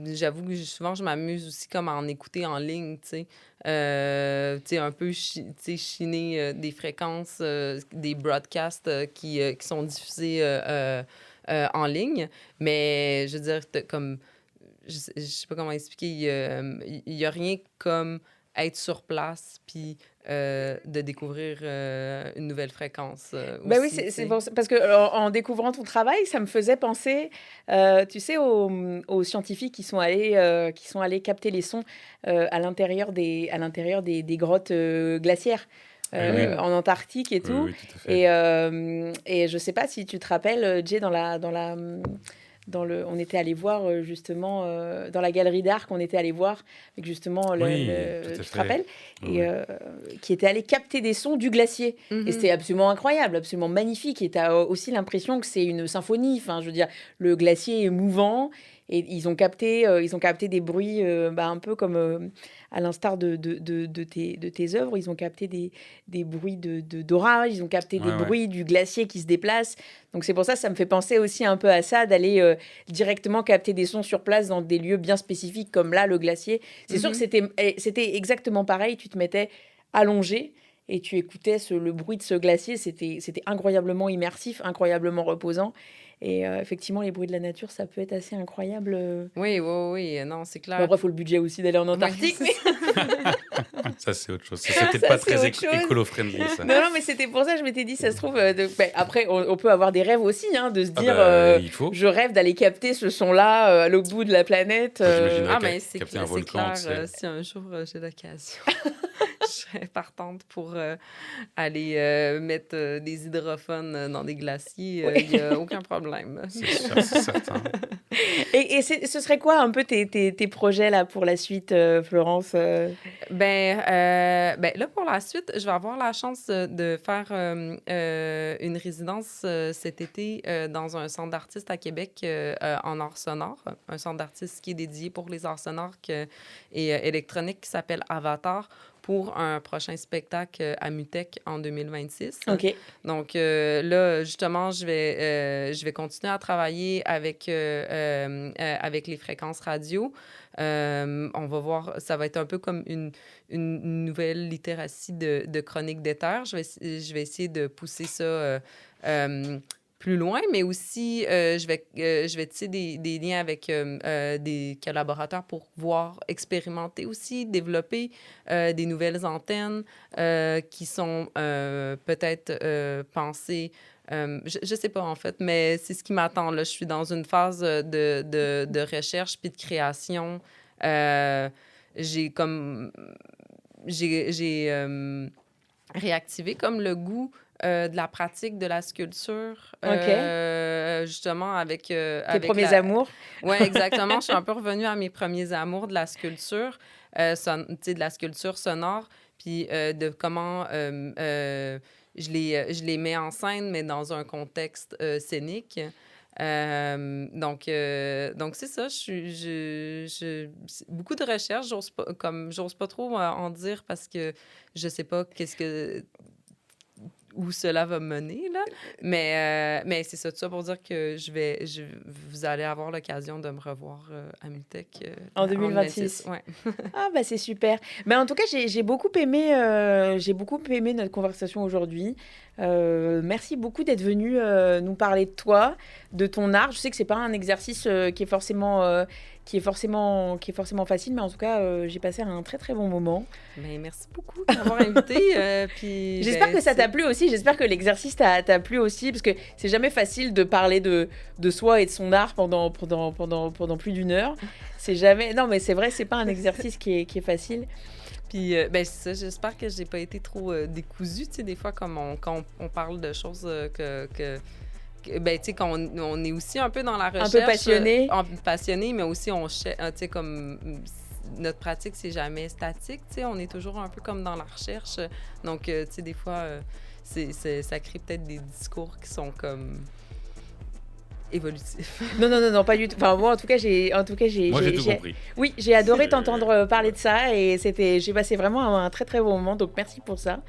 J'avoue que souvent, je m'amuse aussi comme à en écouter en ligne, tu sais. Tu sais, un peu tu sais, chiner des fréquences, des broadcasts qui sont diffusés en ligne. Mais je veux dire, comme... Je sais pas comment expliquer. Il y a rien comme être sur place puis de découvrir une nouvelle fréquence Ben oui, aussi, tu c'est sais. parce que en découvrant ton travail, ça me faisait penser, tu sais, aux scientifiques qui sont allés capter les sons à l'intérieur des grottes glaciaires Oui, oui. en Antarctique et Oui, tout. oui, tout à fait. Et je sais pas si tu te rappelles, Jay, on était allé voir justement dans la galerie d'art qu'on était allé voir avec justement Oui, tout à tu te fait. rappelles Oui, et oui. qui était allé capter des sons du glacier et c'était absolument incroyable, absolument magnifique et tu as aussi l'impression que c'est une symphonie, enfin je veux dire le glacier est mouvant et ils ont capté des bruits un peu comme à l'instar de tes œuvres, ils ont capté des bruits d'orage, ils ont capté des Ouais, ouais. bruits du glacier qui se déplace. Donc c'est pour ça me fait penser aussi un peu à ça, d'aller directement capter des sons sur place dans des lieux bien spécifiques comme là, le glacier. C'est sûr que c'était exactement pareil, tu te mettais allongé et tu écoutais le bruit de ce glacier, c'était incroyablement immersif, incroyablement reposant. Et effectivement, les bruits de la nature, ça peut être assez incroyable. Oui, oui, oui. Non, c'est Bon, clair. après, il faut le budget aussi d'aller en Oui, Antarctique. c'est Mais... Ça, c'est autre chose. Ça, c'est peut-être Ça, pas c'est très autre chose. écolo-friendly, ça. Non, mais c'était pour ça que je m'étais dit, ça se trouve... après, on peut avoir des rêves aussi, hein, de se Ah dire, bah, il faut. je rêve d'aller capter ce son-là à l'autre bout de la planète. Moi, j'imaginerais mais c'est capter un c'est volcan, clair, tu sais. si un jour j'ai l'occasion, je serais partante pour aller mettre des hydrophones dans des glaciers. Il n'y a aucun problème. C'est sûr, c'est certain. Et ce serait quoi un peu tes projets là pour la suite, Florence Ben là, pour la suite, je vais avoir la chance de faire une résidence cet été dans un centre d'artistes à Québec en arts sonores. Un centre d'artistes qui est dédié pour les arts sonores et électroniques qui s'appelle Avatar pour un prochain spectacle à Mutec en 2026. OK. Donc là, justement, je vais continuer à travailler avec les fréquences radio. On va voir, ça va être un peu comme une nouvelle littératie de chronique d'éther. Je vais essayer de pousser ça plus loin, mais aussi, je vais tisser des liens avec des collaborateurs pour pouvoir expérimenter aussi, développer des nouvelles antennes qui sont peut-être pensées. Je ne sais pas, en fait, mais c'est ce qui m'attend, là. Je suis dans une phase de recherche puis de création. J'ai réactivé comme le goût de la pratique de la sculpture, justement avec... Tes premiers amours. Oui, exactement. Je suis un peu revenue à mes premiers amours de la sculpture, de la sculpture sonore, puis de comment je les mets en scène, mais dans un contexte scénique. Donc c'est ça. C'est beaucoup de recherches. J'ose pas trop en dire parce que je sais pas où cela va mener, là. Mais c'est ça, tout ça pour dire que vous allez avoir l'occasion de me revoir à Multech en 2026. Ouais. Ah, bah c'est super. Mais en tout cas, j'ai beaucoup aimé notre conversation aujourd'hui. Merci beaucoup d'être venu nous parler de toi, de ton art. Je sais que c'est pas un exercice qui est forcément facile, mais en tout cas, j'ai passé un très très bon moment. Mais merci beaucoup de m'avoir invité. Puis j'espère que ça t'a plu aussi. J'espère que l'exercice t'a plu aussi, parce que c'est jamais facile de parler de soi et de son art pendant plus d'une heure. C'est jamais. Non, mais c'est vrai, c'est pas un exercice qui est facile. Puis, c'est ça, j'espère que j'ai pas été trop décousue, tu sais, des fois, quand on parle de choses ben, tu sais, on est aussi un peu dans la recherche. Un peu passionné. Passionné, mais aussi, tu sais, comme notre pratique, c'est jamais statique, tu sais, on est toujours un peu comme dans la recherche. Donc, tu sais, des fois, ça crée peut-être des discours qui sont comme... évolutif. Non, pas du tout. Enfin, moi, en tout cas, j'ai tout compris. Oui, j'ai adoré t'entendre parler de ça et j'ai passé vraiment un très, très bon moment. Donc, merci pour ça.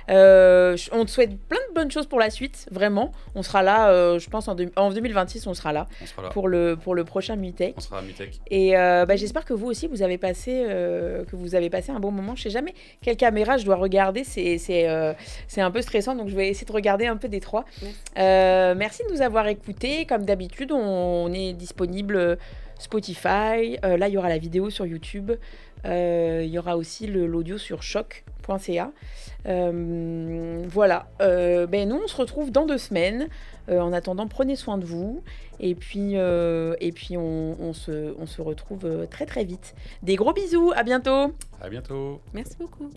On te souhaite plein de bonnes choses pour la suite, vraiment. On sera là, je pense, en 2026, on sera là. Pour le prochain Multech. On sera à Multech. Et j'espère que vous aussi, vous avez passé un bon moment. Je sais jamais quelle caméra je dois regarder. C'est un peu stressant, donc je vais essayer de regarder un peu des trois. Merci de nous avoir écoutés. Comme d'habitude, on est disponible Spotify. Là, il y aura la vidéo sur YouTube. Il y aura aussi l'audio sur choc.ca. Voilà. Nous, on se retrouve dans 2 semaines. En attendant, prenez soin de vous. Et puis on se retrouve très, très vite. Des gros bisous. À bientôt. À bientôt. Merci beaucoup.